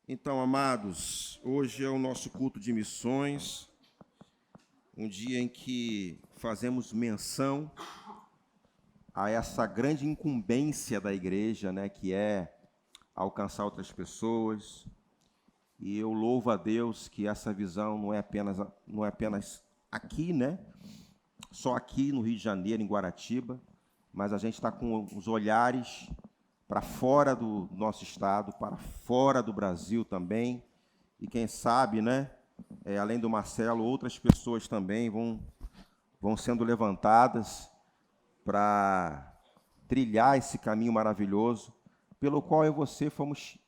Então, amados, hoje é o nosso culto de missões, um dia em que fazemos menção a essa grande incumbência da igreja, né, que é alcançar outras pessoas. E eu louvo a Deus que essa visão não é apenas aqui, né, só aqui no Rio de Janeiro, em Guaratiba, mas a gente está com os olhares para fora do nosso estado, para fora do Brasil também, e quem sabe, né, além do Marcelo, outras pessoas também vão sendo levantadas para trilhar esse caminho maravilhoso, pelo qual eu e você fomos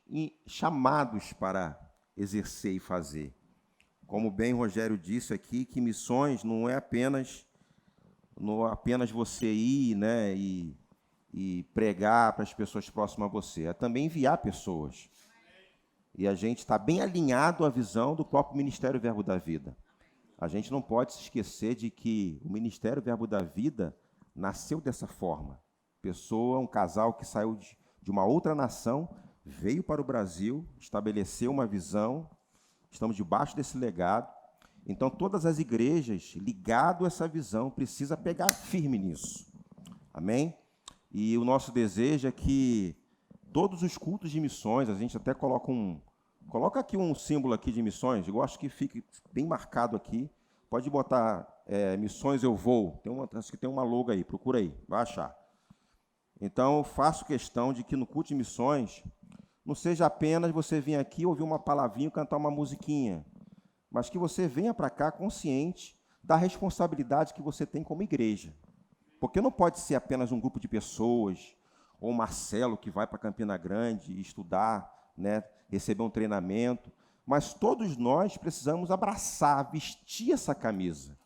chamados para exercer e fazer. Como bem Rogério disse aqui, que missões não é apenas você ir, né, e pregar para as pessoas próximas a você, é também enviar pessoas. E a gente está bem alinhado à visão do próprio Ministério Verbo da Vida. A gente não pode se esquecer de que o Ministério Verbo da Vida nasceu dessa forma. Um casal que saiu de uma outra nação, veio para o Brasil, estabeleceu uma visão, estamos debaixo desse legado. Então, todas as igrejas ligadas a essa visão precisam pegar firme nisso. Amém? E o nosso desejo é que todos os cultos de missões, a gente até coloca aqui um símbolo aqui de missões, eu acho que fique bem marcado aqui. Pode botar missões eu vou, acho que tem uma logo aí, procura aí, vai achar. Então, eu faço questão de que no culto de missões não seja apenas você vir aqui ouvir uma palavrinha, cantar uma musiquinha, mas que você venha para cá consciente da responsabilidade que você tem como igreja. Porque não pode ser apenas um grupo de pessoas, ou o Marcelo que vai para Campina Grande estudar, né, receber um treinamento, mas todos nós precisamos abraçar, vestir essa camisa.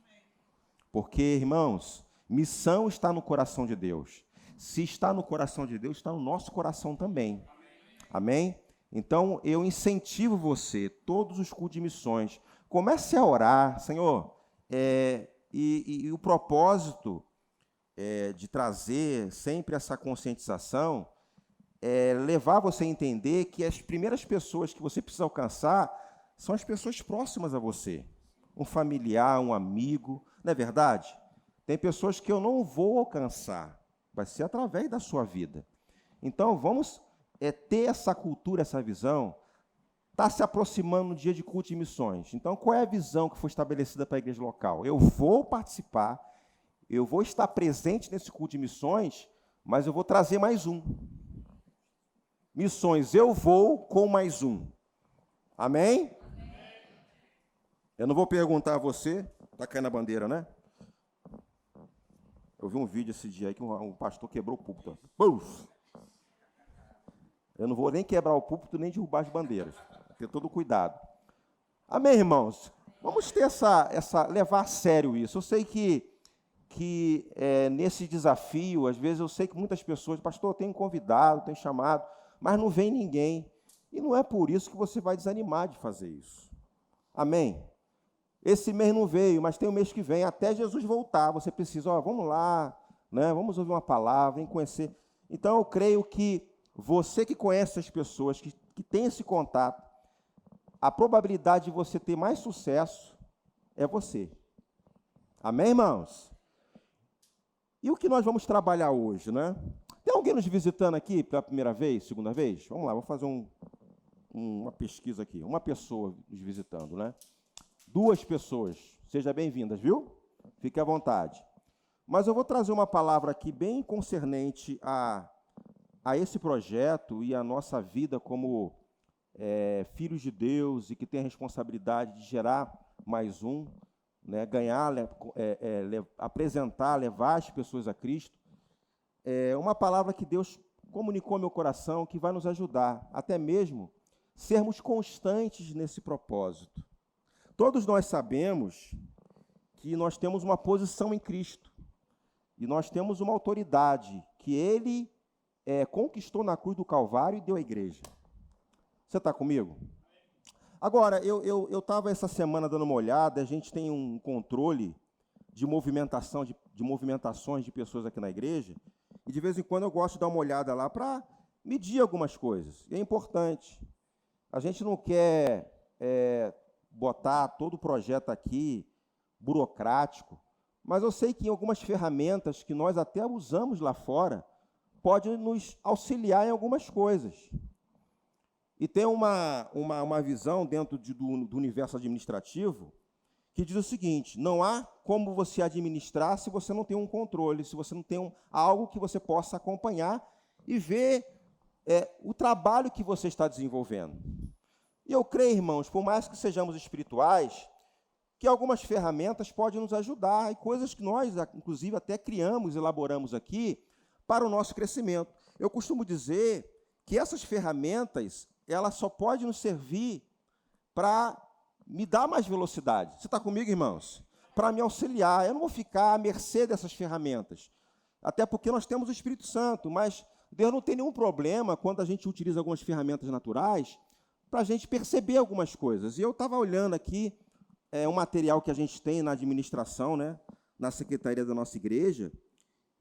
Porque, irmãos, missão está no coração de Deus. Se está no coração de Deus, está no nosso coração também. Amém? Então, eu incentivo você, todos os cultos de missões, comece a orar, Senhor, e o propósito de trazer sempre essa conscientização é levar você a entender que as primeiras pessoas que você precisa alcançar são as pessoas próximas a você. Um familiar, um amigo, não é verdade? Tem pessoas que eu não vou alcançar, vai ser através da sua vida. Então, vamos ter essa cultura, essa visão, está se aproximando no dia de culto de missões. Então, qual é a visão que foi estabelecida para a igreja local? Eu vou participar, eu vou estar presente nesse culto de missões, mas eu vou trazer mais um. Missões, eu vou com mais um. Amém? Eu não vou perguntar a você, está caindo a bandeira, né? Eu vi um vídeo esse dia aí que um pastor quebrou o púlpito. Puf! Eu não vou nem quebrar o púlpito, nem derrubar as bandeiras. Ter todo cuidado. Amém, irmãos? Vamos ter levar a sério isso. Eu sei que nesse desafio, às vezes eu sei que muitas pessoas, pastor, eu tenho convidado, tenho chamado, mas não vem ninguém. E não é por isso que você vai desanimar de fazer isso. Amém? Esse mês não veio, mas tem o mês que vem, até Jesus voltar. Você precisa, vamos lá, né? Vamos ouvir uma palavra, vem conhecer. Então, eu creio que você que conhece as pessoas, que tem esse contato, a probabilidade de você ter mais sucesso é você. Amém, irmãos? E o que nós vamos trabalhar hoje, né? Tem alguém nos visitando aqui pela primeira vez, segunda vez? Vamos lá, vou fazer uma pesquisa aqui. Uma pessoa nos visitando, né? 2 pessoas. Sejam bem-vindas, viu? Fique à vontade. Mas eu vou trazer uma palavra aqui bem concernente a esse projeto e a nossa vida como filhos de Deus e que tem a responsabilidade de gerar mais um, né, ganhar, apresentar, levar as pessoas a Cristo. Uma palavra que Deus comunicou ao meu coração, que vai nos ajudar, até mesmo sermos constantes nesse propósito. Todos nós sabemos que nós temos uma posição em Cristo, e nós temos uma autoridade que Ele conquistou na cruz do Calvário e deu à igreja. Você está comigo? Agora, eu estava essa semana dando uma olhada, a gente tem um controle de movimentação, de movimentações de pessoas aqui na igreja, e de vez em quando eu gosto de dar uma olhada lá para medir algumas coisas, e é importante. A gente não quer botar todo o projeto aqui burocrático, mas eu sei que em algumas ferramentas que nós até usamos lá fora, pode nos auxiliar em algumas coisas. E tem uma visão dentro do universo administrativo que diz o seguinte: não há como você administrar se você não tem um controle, se você não tem algo que você possa acompanhar e ver o trabalho que você está desenvolvendo. E eu creio, irmãos, por mais que sejamos espirituais, que algumas ferramentas podem nos ajudar, e coisas que nós, inclusive, até criamos, elaboramos aqui, para o nosso crescimento. Eu costumo dizer que essas ferramentas, elas só podem nos servir para me dar mais velocidade. Você está comigo, irmãos? Para me auxiliar. Eu não vou ficar à mercê dessas ferramentas, até porque nós temos o Espírito Santo, mas Deus não tem nenhum problema quando a gente utiliza algumas ferramentas naturais para a gente perceber algumas coisas. E eu estava olhando aqui um material que a gente tem na administração, né, na secretaria da nossa igreja,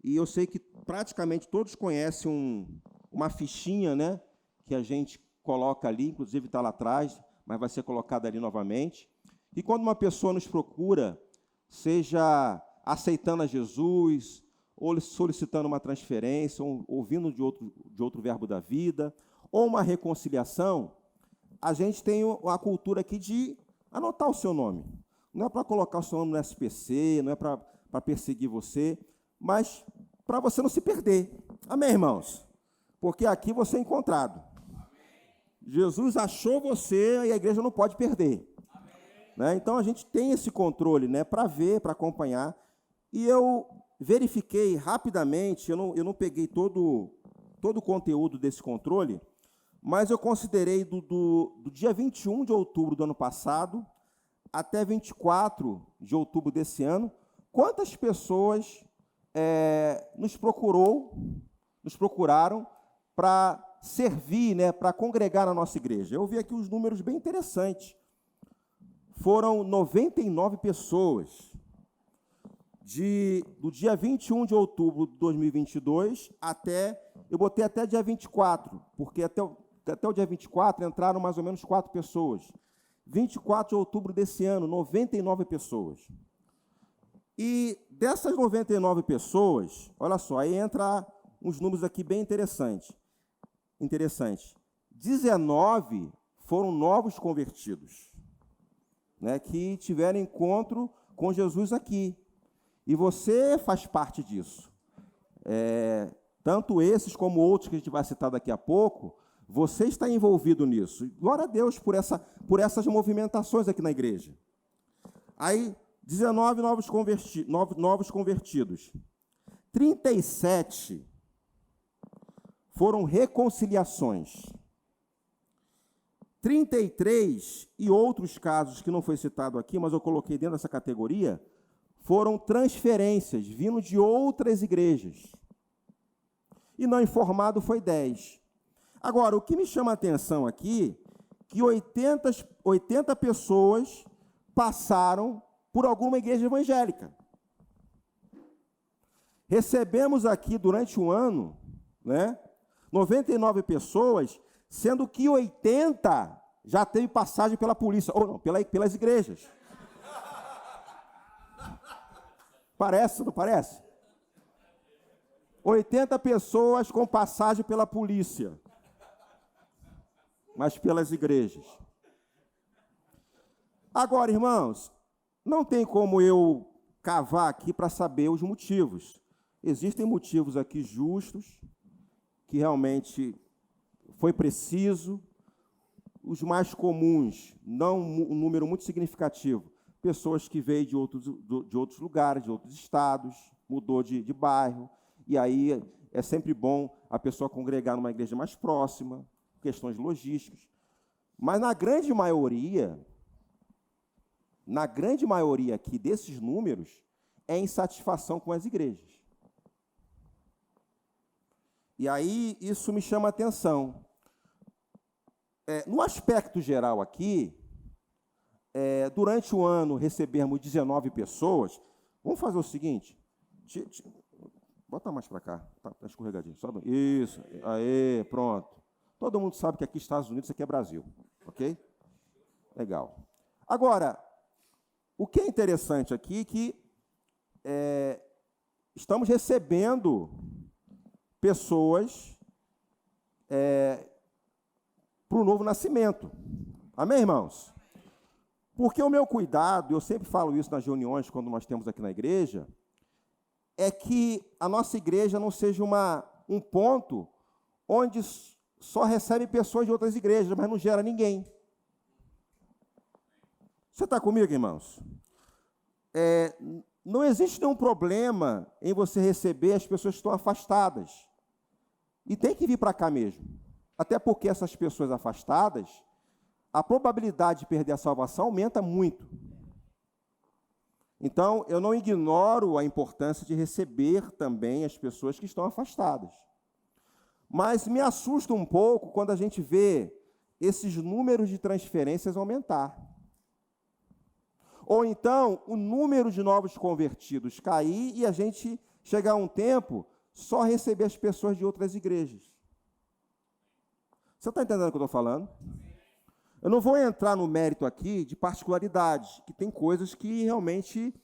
e eu sei que praticamente todos conhecem uma fichinha, né, que a gente coloca ali, inclusive está lá atrás, mas vai ser colocada ali novamente. E quando uma pessoa nos procura, seja aceitando a Jesus, ou solicitando uma transferência, ou ouvindo de outro verbo da vida, ou uma reconciliação, a gente tem a cultura aqui de anotar o seu nome. Não é para colocar o seu nome no SPC, não é para perseguir você, mas para você não se perder. Amém, irmãos? Porque aqui você é encontrado. Jesus achou você e a igreja não pode perder. Né? Então, a gente tem esse controle, né, para ver, para acompanhar. E eu verifiquei rapidamente, eu não peguei todo o conteúdo desse controle, mas eu considerei do dia 21 de outubro do ano passado até 24 de outubro desse ano, quantas pessoas nos procuraram para servir, né, para congregar na nossa igreja. Eu vi aqui os números bem interessantes. Foram 99 pessoas, do dia 21 de outubro de 2022 eu botei até dia 24, porque até o dia 24 entraram mais ou menos 4 pessoas. 24 de outubro desse ano, 99 pessoas. E dessas 99 pessoas, olha só, aí entra uns números aqui bem interessantes. 19 foram novos convertidos, né, que tiveram encontro com Jesus aqui. E você faz parte disso. Tanto esses como outros que a gente vai citar daqui a pouco, você está envolvido nisso. Glória a Deus por essas movimentações aqui na igreja. Aí, 19 novos convertidos. 37 foram reconciliações. 33, e outros casos que não foi citado aqui, mas eu coloquei dentro dessa categoria, foram transferências, vindo de outras igrejas. E não informado foi 10. Agora, o que me chama a atenção aqui, que 80 pessoas passaram por alguma igreja evangélica. Recebemos aqui, durante um ano, né, 99 pessoas, sendo que 80 já teve passagem pela polícia, ou não, pelas igrejas. Parece, não parece? 80 pessoas com passagem pela polícia, mas pelas igrejas. Agora, irmãos, não tem como eu cavar aqui para saber os motivos. Existem motivos aqui justos, que realmente foi preciso. Os mais comuns, não um número muito significativo, pessoas que veio de outros lugares, de outros estados, mudou de bairro, e aí é sempre bom a pessoa congregar numa igreja mais próxima, questões logísticas. Mas na grande maioria aqui desses números, é insatisfação com as igrejas. E aí isso me chama a atenção. No aspecto geral aqui, durante o ano recebemos 19 pessoas. Vamos fazer o seguinte, bota mais para cá, tá escorregadinho. Isso, aí, pronto. Todo mundo sabe que aqui Estados Unidos, isso aqui é Brasil. Ok? Legal. Agora, o que é interessante aqui é que estamos recebendo pessoas para o novo nascimento. Amém, irmãos? Porque o meu cuidado, eu sempre falo isso nas reuniões, quando nós temos aqui na igreja, é que a nossa igreja não seja um ponto onde só recebe pessoas de outras igrejas, mas não gera ninguém. Você está comigo, irmãos? Não existe nenhum problema em você receber as pessoas que estão afastadas. E tem que vir para cá mesmo. Até porque essas pessoas afastadas, a probabilidade de perder a salvação aumenta muito. Então, eu não ignoro a importância de receber também as pessoas que estão afastadas. Mas me assusta um pouco quando a gente vê esses números de transferências aumentar. Ou então, o número de novos convertidos cair e a gente chegar a um tempo só receber as pessoas de outras igrejas. Você está entendendo o que eu estou falando? Eu não vou entrar no mérito aqui de particularidades, que tem coisas que realmente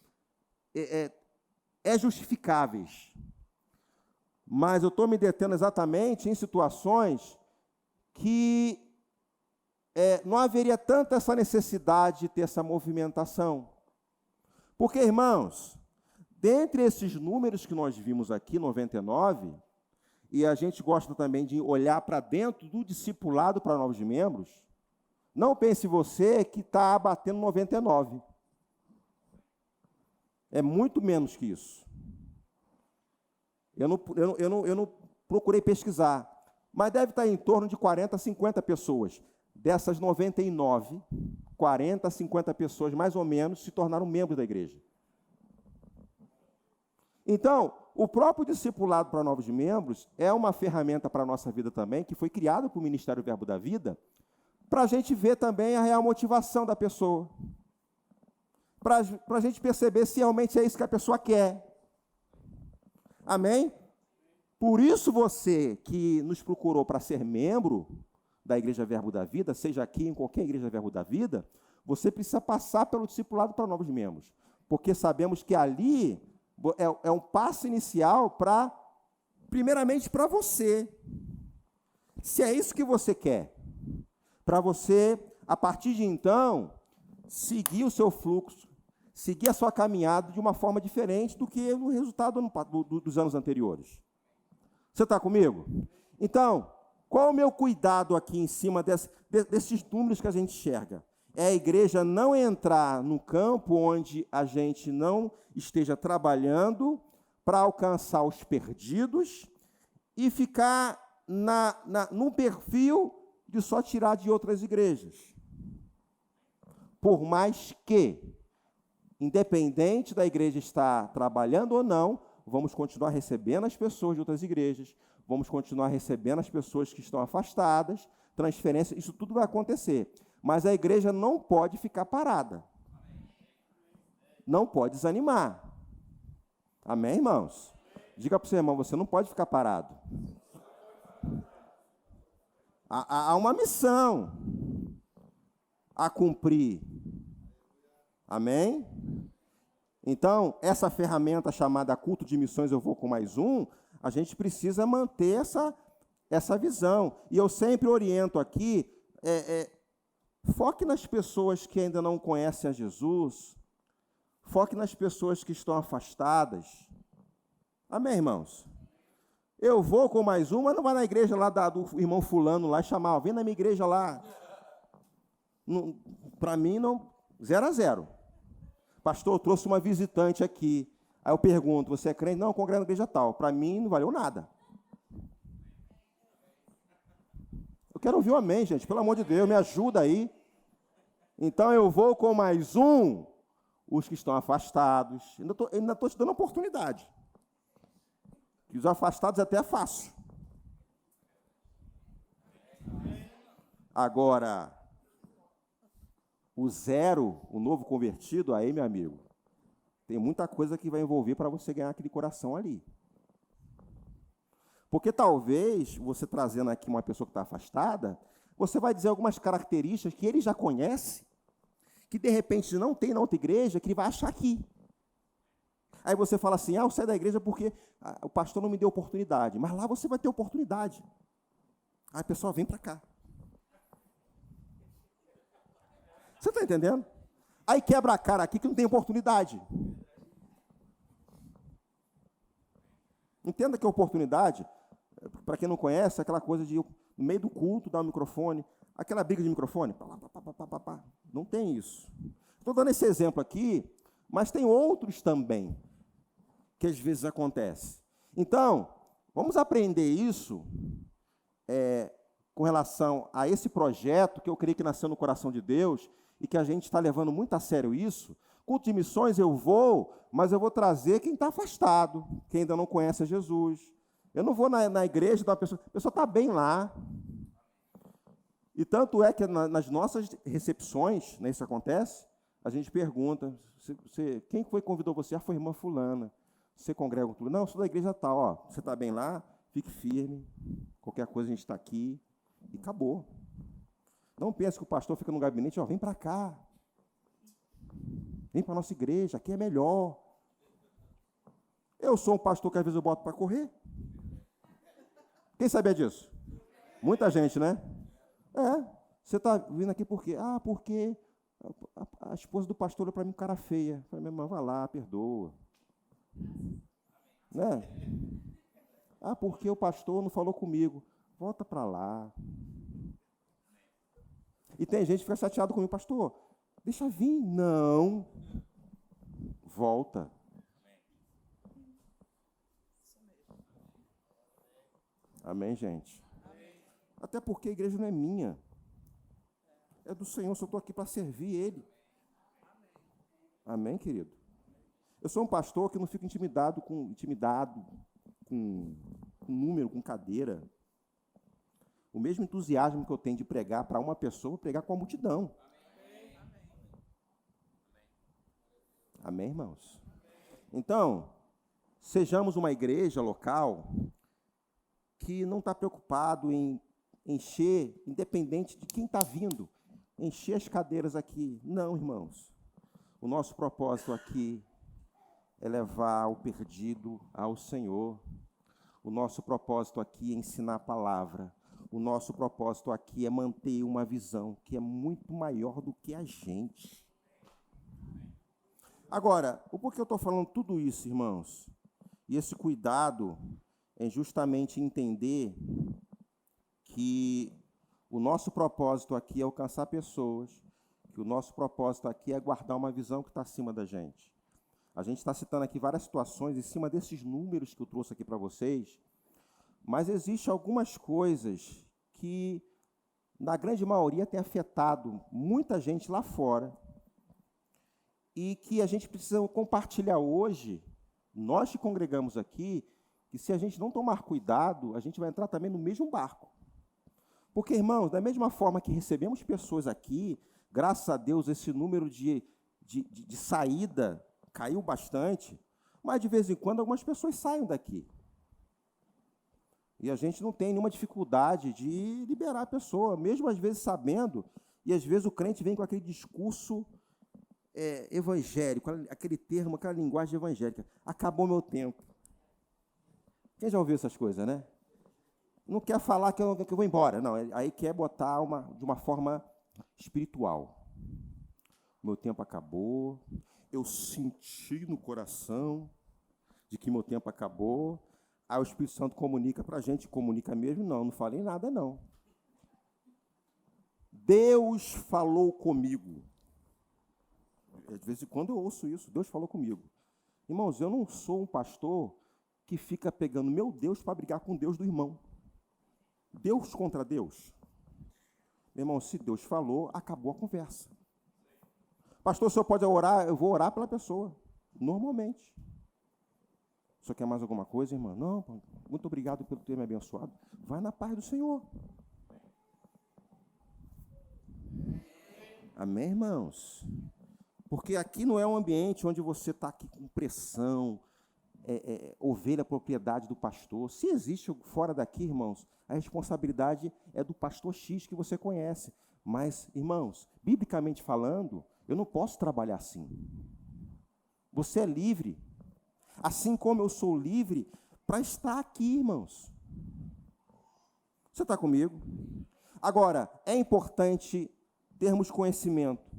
justificáveis. Mas eu estou me detendo exatamente em situações que não haveria tanta essa necessidade de ter essa movimentação. Porque, irmãos, dentre esses números que nós vimos aqui, 99, e a gente gosta também de olhar para dentro do discipulado para novos membros, não pense você que está abatendo 99. É muito menos que isso. Eu não procurei pesquisar, mas deve estar em torno de 40 a 50 pessoas. Dessas 99, 40 a 50 pessoas, mais ou menos, se tornaram membros da igreja. Então, o próprio discipulado para novos membros é uma ferramenta para a nossa vida também, que foi criada para o Ministério Verbo da Vida, para a gente ver também a real motivação da pessoa. Para a gente perceber se realmente é isso que a pessoa quer. Amém? Por isso você que nos procurou para ser membro da Igreja Verbo da Vida, seja aqui em qualquer Igreja Verbo da Vida, você precisa passar pelo discipulado para novos membros. Porque sabemos que ali é um passo inicial primeiramente para você. Se é isso que você quer. Para você, a partir de então, seguir o seu fluxo, seguir a sua caminhada de uma forma diferente do que no resultado dos anos anteriores. Você está comigo? Então, qual é o meu cuidado aqui em cima desses números que a gente enxerga? É a igreja não entrar no campo onde a gente não esteja trabalhando para alcançar os perdidos e ficar num perfil de só tirar de outras igrejas. Por mais que, independente da igreja estar trabalhando ou não, vamos continuar recebendo as pessoas de outras igrejas, vamos continuar recebendo as pessoas que estão afastadas, transferência, isso tudo vai acontecer. Mas a igreja não pode ficar parada. Não pode desanimar. Amém, irmãos? Diga para o seu irmão, você não pode ficar parado. Há uma missão a cumprir. Amém? Então, essa ferramenta chamada culto de missões, eu vou com mais um, a gente precisa manter essa visão. E eu sempre oriento aqui, foque nas pessoas que ainda não conhecem a Jesus, foque nas pessoas que estão afastadas. Amém, irmãos? Eu vou com mais um, mas não vai na igreja lá do irmão fulano lá e chamar, vem na minha igreja lá. Para mim, não, 0 a 0. Pastor, eu trouxe uma visitante aqui. Aí eu pergunto, você é crente? Não, eu congrego na igreja tal. Para mim, não valeu nada. Eu quero ouvir um amém, gente. Pelo amor de Deus, me ajuda aí. Então, eu vou com mais um, os que estão afastados. Ainda estou te dando oportunidade. E os afastados até é fácil. Agora, o 0, o novo convertido, aí, meu amigo, tem muita coisa que vai envolver para você ganhar aquele coração ali. Porque talvez, você trazendo aqui uma pessoa que está afastada, Você vai dizer algumas características que ele já conhece, que de repente não tem na outra igreja, que ele vai achar aqui. Aí você fala assim, eu saio da igreja porque o pastor não me deu oportunidade. Mas lá você vai ter oportunidade. Aí a pessoa vem para cá. Você está entendendo? Aí quebra a cara aqui que não tem oportunidade. Entenda que a oportunidade, para quem não conhece, é aquela coisa de, no meio do culto, dar o microfone, aquela briga de microfone. Não tem isso. Estou dando esse exemplo aqui, mas tem outros também, que às vezes acontece. Então, vamos aprender isso com relação a esse projeto, que eu creio que nasceu no coração de Deus, e que a gente está levando muito a sério isso. Culto de missões eu vou, mas eu vou trazer quem está afastado, quem ainda não conhece a Jesus. Eu não vou na igreja da pessoa, a pessoa está bem lá. E tanto é que nas nossas recepções, né, isso acontece, a gente pergunta, quem foi que convidou você? Foi a irmã fulana. Você congrega com tudo? Não, sou da igreja tal. Ó, você está bem lá? Fique firme. Qualquer coisa a gente está aqui. E acabou. Não pense que o pastor fica no gabinete, vem para cá. Vem para a nossa igreja, aqui é melhor. Eu sou um pastor que às vezes eu boto para correr. Quem sabia disso? Muita gente, né? Você está vindo aqui por quê? Porque a esposa do pastor olhou para mim com cara feia. Eu falei, minha irmã, vai lá, perdoa. Né? Porque o pastor não falou comigo. Volta para lá. E tem gente que fica chateado comigo, pastor, deixa vir. Não. Volta. Amém, gente? Até porque a igreja não é minha. É do Senhor, eu só estou aqui para servir Ele. Amém, querido? Eu sou um pastor que não fico intimidado com número, com cadeira. O mesmo entusiasmo que eu tenho de pregar para uma pessoa, vou pregar com a multidão. Amém, irmãos? Então, sejamos uma igreja local que não está preocupado em encher, independente de quem está vindo, encher as cadeiras aqui. Não, irmãos. O nosso propósito aqui é levar o perdido ao Senhor. O nosso propósito aqui é ensinar a palavra. O nosso propósito aqui é manter uma visão que é muito maior do que a gente. Agora, o porquê eu estou falando tudo isso, irmãos? E esse cuidado é justamente entender que o nosso propósito aqui é alcançar pessoas, que o nosso propósito aqui é guardar uma visão que está acima da gente. A gente está citando aqui várias situações em cima desses números que eu trouxe aqui para vocês, mas existem algumas coisas que, na grande maioria, tem afetado muita gente lá fora e que a gente precisa compartilhar hoje, nós que congregamos aqui, que se a gente não tomar cuidado, a gente vai entrar também no mesmo barco. Porque, irmãos, da mesma forma que recebemos pessoas aqui, graças a Deus esse número de saída caiu bastante, mas de vez em quando algumas pessoas saem daqui. E a gente não tem nenhuma dificuldade de liberar a pessoa, mesmo às vezes sabendo, e às vezes o crente vem com aquele discurso evangélico, aquele termo, aquela linguagem evangélica. Acabou meu tempo. Quem já ouviu essas coisas, né? Não quer falar que eu vou embora, não. Aí quer botar de uma forma espiritual. Meu tempo acabou, eu senti no coração de que meu tempo acabou. Aí o Espírito Santo comunica para a gente, comunica mesmo? Não falei nada, não. Deus falou comigo. De vez em quando eu ouço isso, Deus falou comigo. Irmãos, eu não sou um pastor que fica pegando meu Deus para brigar com Deus do irmão. Deus contra Deus. Meu irmão, se Deus falou, acabou a conversa. Pastor, o senhor pode orar? Eu vou orar pela pessoa, normalmente. O senhor quer mais alguma coisa, irmã? Não, muito obrigado por ter me abençoado. Vai na paz do Senhor. Amém, irmãos? Porque aqui não é um ambiente onde você está aqui com pressão ovelha propriedade do pastor. Se existe fora daqui, irmãos, a responsabilidade é do pastor X que você conhece. Mas, irmãos, biblicamente falando, eu não posso trabalhar assim. Você é livre, assim como eu sou livre para estar aqui, irmãos. Você está comigo? Agora, é importante termos conhecimento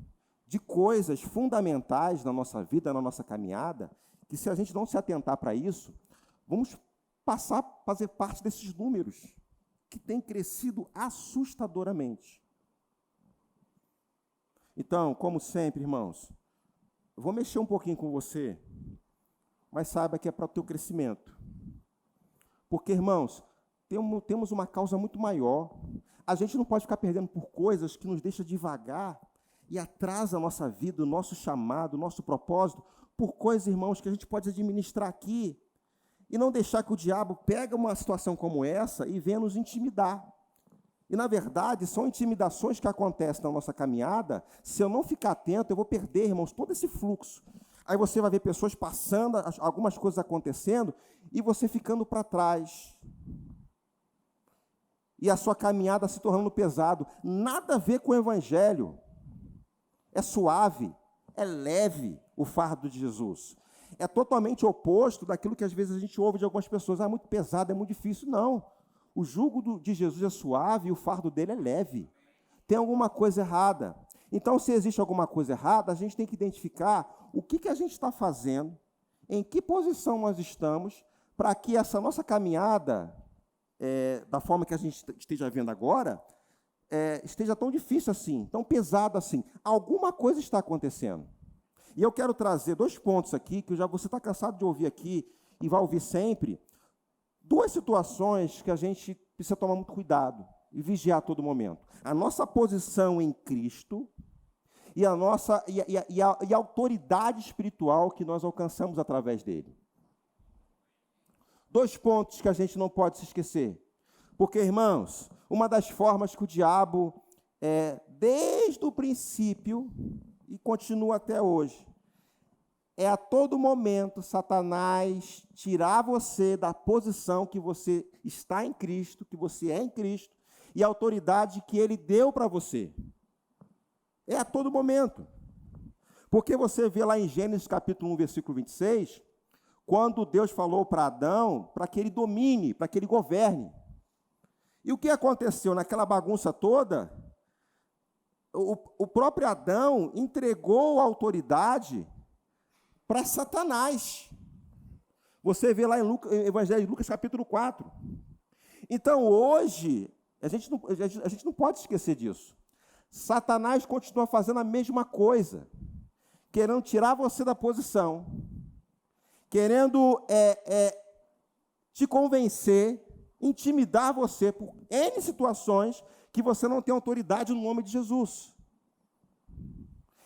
de coisas fundamentais na nossa vida, na nossa caminhada, que se a gente não se atentar para isso, vamos passar a fazer parte desses números que têm crescido assustadoramente. Então, como sempre, irmãos, eu vou mexer um pouquinho com você, mas saiba que é para o teu crescimento. Porque, irmãos, temos uma causa muito maior. A gente não pode ficar perdendo por coisas que nos deixam devagar e atrasa a nossa vida, o nosso chamado, o nosso propósito, por coisas, irmãos, que a gente pode administrar aqui e não deixar que o diabo pegue uma situação como essa e venha nos intimidar. E, na verdade, são intimidações que acontecem na nossa caminhada. Se eu não ficar atento, eu vou perder, irmãos, todo esse fluxo. Aí você vai ver pessoas passando, algumas coisas acontecendo, e você ficando para trás. E a sua caminhada se tornando pesado. Nada a ver com o Evangelho. É suave, é leve o fardo de Jesus. É totalmente oposto daquilo que às vezes a gente ouve de algumas pessoas. É muito pesado, é muito difícil. Não. O jugo de Jesus é suave e o fardo dele é leve. Tem alguma coisa errada. Então, se existe alguma coisa errada, a gente tem que identificar o que a gente está fazendo, em que posição nós estamos, para que essa nossa caminhada, da forma que a gente esteja vendo agora, esteja tão difícil assim, tão pesado assim. Alguma coisa está acontecendo. E eu quero trazer 2 pontos aqui, que você está cansado de ouvir aqui, e vai ouvir sempre. 2 situações que a gente precisa tomar muito cuidado e vigiar a todo momento. A nossa posição em Cristo e a autoridade espiritual que nós alcançamos através dele. 2 pontos que a gente não pode se esquecer. Porque, irmãos, uma das formas que o diabo, desde o princípio e continua até hoje, é a todo momento Satanás tirar você da posição que você está em Cristo, que você é em Cristo, e a autoridade que ele deu para você. É a todo momento. Porque você vê lá em Gênesis capítulo 1, versículo 26, quando Deus falou para Adão, para que ele domine, para que ele governe. E o que aconteceu naquela bagunça toda? O próprio Adão entregou a autoridade para Satanás. Você vê lá em Evangelho de Lucas, capítulo 4. Então, hoje, a gente não pode esquecer disso. Satanás continua fazendo a mesma coisa, querendo tirar você da posição, querendo te convencer, intimidar você por N situações que você não tem autoridade no nome de Jesus.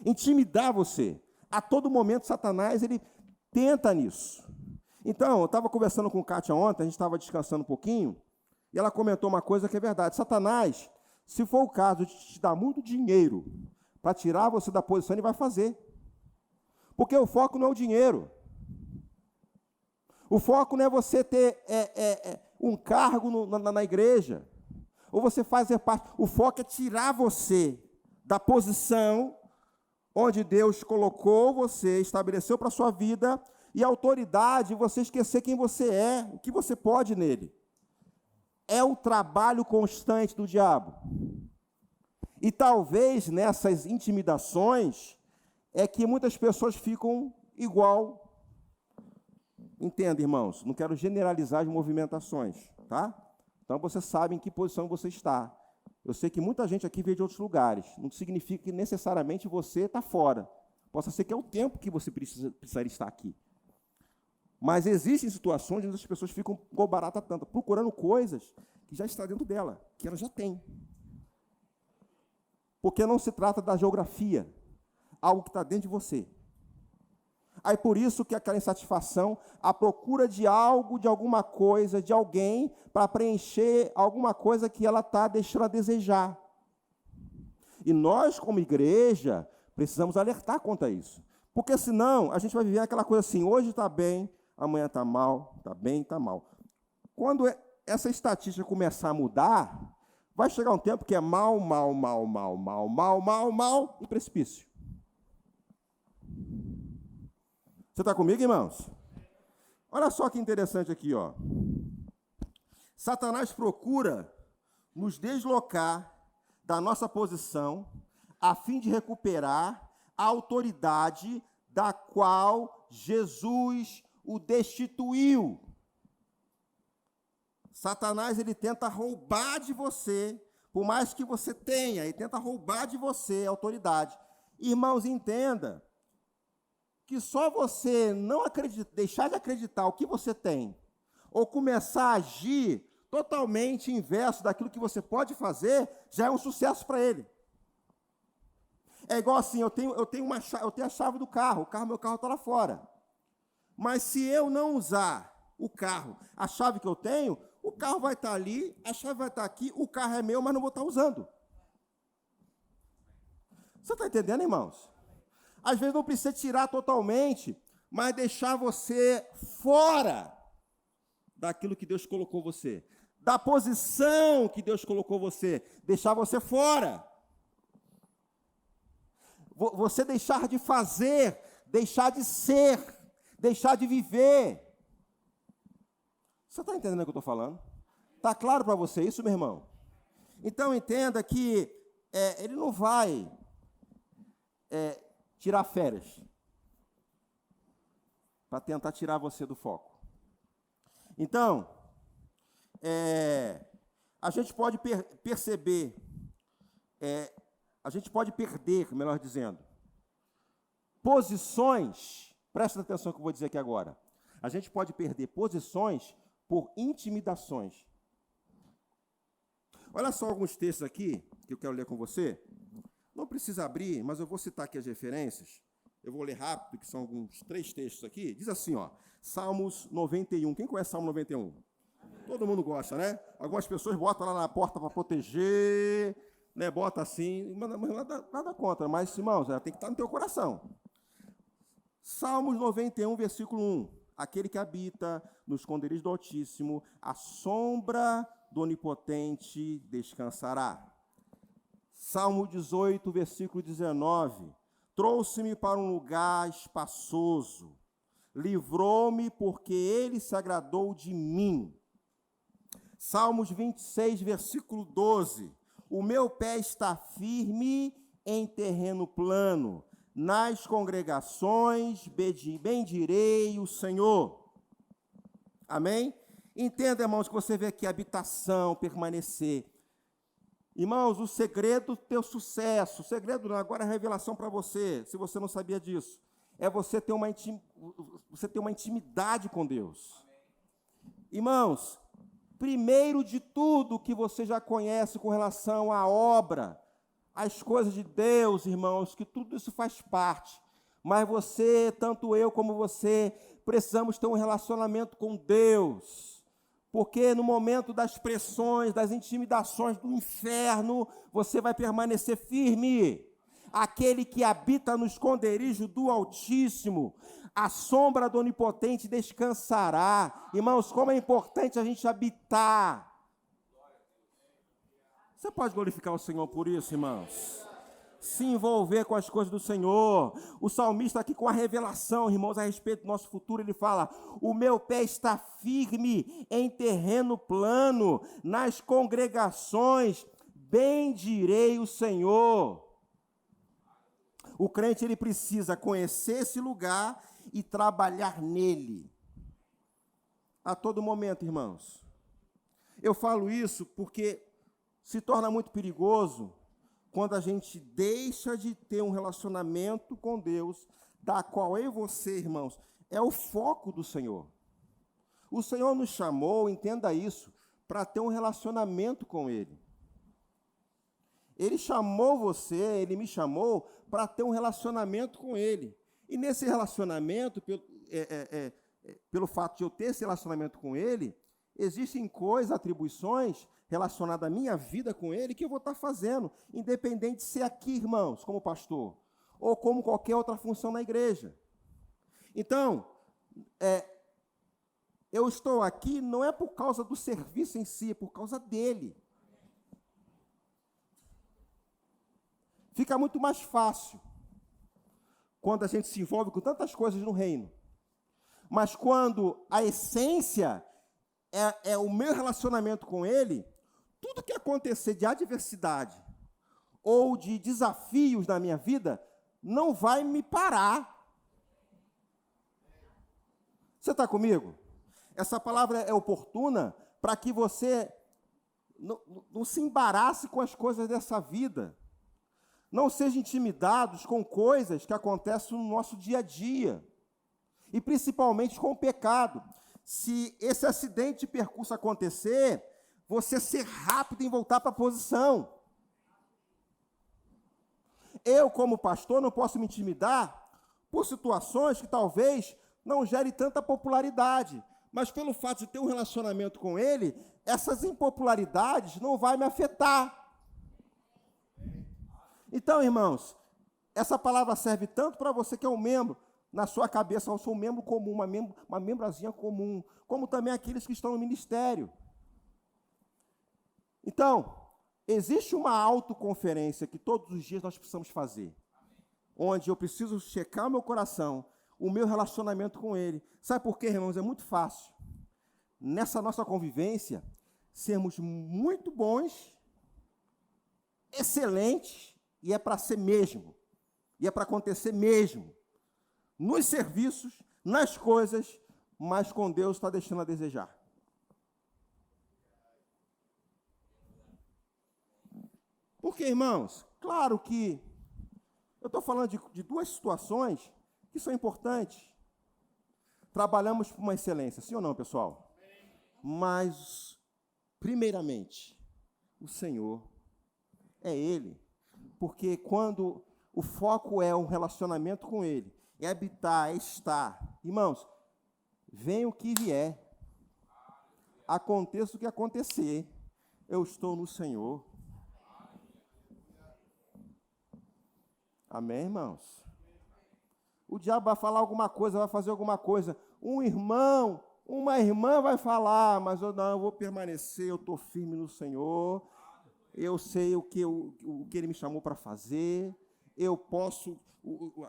Intimidar você. A todo momento, Satanás, ele tenta nisso. Então, eu estava conversando com Kátia ontem, a gente estava descansando um pouquinho, e ela comentou uma coisa que é verdade. Satanás, se for o caso de te dar muito dinheiro para tirar você da posição, ele vai fazer. Porque o foco não é o dinheiro. O foco não é você ter um cargo na igreja, ou você fazer parte. O foco é tirar você da posição onde Deus colocou você, estabeleceu para a sua vida, e a autoridade, você esquecer quem você é, o que você pode nele. É o trabalho constante do diabo. E talvez nessas intimidações é que muitas pessoas ficam igual. Entenda, irmãos, não quero generalizar as movimentações, tá? Então você sabe em que posição você está. Eu sei que muita gente aqui veio de outros lugares. Não significa que necessariamente você está fora. Possa ser que é o tempo que você precisaria estar aqui. Mas existem situações onde as pessoas ficam com barata tanta, procurando coisas que já estão dentro dela, que ela já tem. Porque não se trata da geografia, algo que está dentro de você. Aí por isso que aquela insatisfação, a procura de algo, de alguma coisa, de alguém, para preencher alguma coisa que ela está deixando a desejar. E nós, como igreja, precisamos alertar contra isso. Porque senão a gente vai viver aquela coisa assim, hoje está bem, amanhã está mal, está bem, está mal. Quando essa estatística começar a mudar, vai chegar um tempo que é mal, mal, mal, mal, mal, mal, mal, mal e precipício. Você está comigo, irmãos? Olha só que interessante aqui, ó. Satanás procura nos deslocar da nossa posição a fim de recuperar a autoridade da qual Jesus o destituiu. Satanás, ele tenta roubar de você, por mais que você tenha, ele tenta roubar de você a autoridade. Irmãos, entenda que só você não deixar de acreditar o que você tem, ou começar a agir totalmente inverso daquilo que você pode fazer, já é um sucesso para ele. É igual assim, eu tenho a chave do carro, meu carro está lá fora. Mas se eu não usar o carro, a chave que eu tenho, o carro vai estar ali, a chave vai estar aqui, o carro é meu, mas não vou estar usando. Você está entendendo, irmãos? Às vezes não precisa tirar totalmente, mas deixar você fora daquilo que Deus colocou você, da posição que Deus colocou você, deixar você fora. Você deixar de fazer, deixar de ser, deixar de viver. Você está entendendo o que eu estou falando? Está claro para você isso, meu irmão? Então entenda que ele não vai tirar férias para tentar tirar você do foco. Então, a gente pode perceber, a gente pode perder, melhor dizendo, posições, presta atenção no que eu vou dizer aqui agora, a gente pode perder posições por intimidações. Olha só alguns textos aqui, que eu quero ler com você. Não precisa abrir, mas eu vou citar aqui as referências. Eu vou ler rápido, que são alguns 3 textos aqui. Diz assim, ó, Salmos 91. Quem conhece Salmo 91? Todo mundo gosta, né? Algumas pessoas botam lá na porta para proteger, né? Bota assim, nada contra, mas, irmãos, tem que estar no teu coração. Salmos 91, versículo 1. Aquele que habita no esconderijo do Altíssimo, a sombra do Onipotente descansará. Salmo 18, versículo 19. Trouxe-me para um lugar espaçoso, livrou-me porque ele se agradou de mim. Salmos 26, versículo 12. O meu pé está firme em terreno plano, nas congregações bendirei o Senhor. Amém? Entenda, irmãos, que você vê aqui habitação, permanecer. Irmãos, o segredo do teu sucesso, o segredo agora é a revelação para você, se você não sabia disso, é você ter uma intimidade com Deus. Irmãos, primeiro de tudo que você já conhece com relação à obra, às coisas de Deus, irmãos, que tudo isso faz parte, mas você, tanto eu como você, precisamos ter um relacionamento com Deus. Porque no momento das pressões, das intimidações do inferno, você vai permanecer firme. Aquele que habita no esconderijo do Altíssimo, a sombra do Onipotente descansará. Irmãos, como é importante a gente habitar. Você pode glorificar o Senhor por isso, irmãos? Se envolver com as coisas do Senhor. O salmista aqui com a revelação, irmãos, a respeito do nosso futuro, ele fala, o meu pé está firme em terreno plano, nas congregações bendirei o Senhor. O crente, ele precisa conhecer esse lugar e trabalhar nele. A todo momento, irmãos. Eu falo isso porque se torna muito perigoso quando a gente deixa de ter um relacionamento com Deus, da qual eu e você, irmãos, é o foco do Senhor. O Senhor nos chamou, entenda isso, para ter um relacionamento com Ele. Ele chamou você, Ele me chamou para ter um relacionamento com Ele. E nesse relacionamento, pelo fato de eu ter esse relacionamento com Ele, existem coisas, atribuições relacionadas à minha vida com Ele que eu vou estar fazendo, independente de ser aqui, irmãos, como pastor, ou como qualquer outra função na igreja. Então, eu estou aqui não é por causa do serviço em si, é por causa dele. Fica muito mais fácil quando a gente se envolve com tantas coisas no reino. Mas quando a essência é o meu relacionamento com ele, tudo que acontecer de adversidade ou de desafios na minha vida não vai me parar. Você está comigo? Essa palavra é oportuna para que você não se embarace com as coisas dessa vida. Não seja intimidados com coisas que acontecem no nosso dia a dia. E principalmente com o pecado. Se esse acidente de percurso acontecer, você ser rápido em voltar para a posição. Eu, como pastor, não posso me intimidar por situações que talvez não gerem tanta popularidade. Mas pelo fato de ter um relacionamento com ele, essas impopularidades não vão me afetar. Então, irmãos, essa palavra serve tanto para você que é um membro, na sua cabeça, eu sou um membro comum, uma membrazinha comum, como também aqueles que estão no ministério. Então, existe uma autoconferência que todos os dias nós precisamos fazer, onde eu preciso checar o meu coração, o meu relacionamento com ele. Sabe por quê, irmãos? É muito fácil. Nessa nossa convivência, sermos muito bons, excelentes, e é para ser mesmo, e é para acontecer mesmo, nos serviços, nas coisas, mas com Deus está deixando a desejar. Porque, irmãos, claro que eu estou falando de duas situações que são importantes. Trabalhamos por uma excelência, sim ou não, pessoal? Mas, primeiramente, o Senhor é Ele. Porque quando o foco é um relacionamento com Ele, é habitar, é estar. Irmãos, venha o que vier, aconteça o que acontecer, eu estou no Senhor. Amém, irmãos? O diabo vai falar alguma coisa, vai fazer alguma coisa. Um irmão, uma irmã vai falar, mas eu vou permanecer, eu estou firme no Senhor. Eu sei o que Ele me chamou para fazer. Eu posso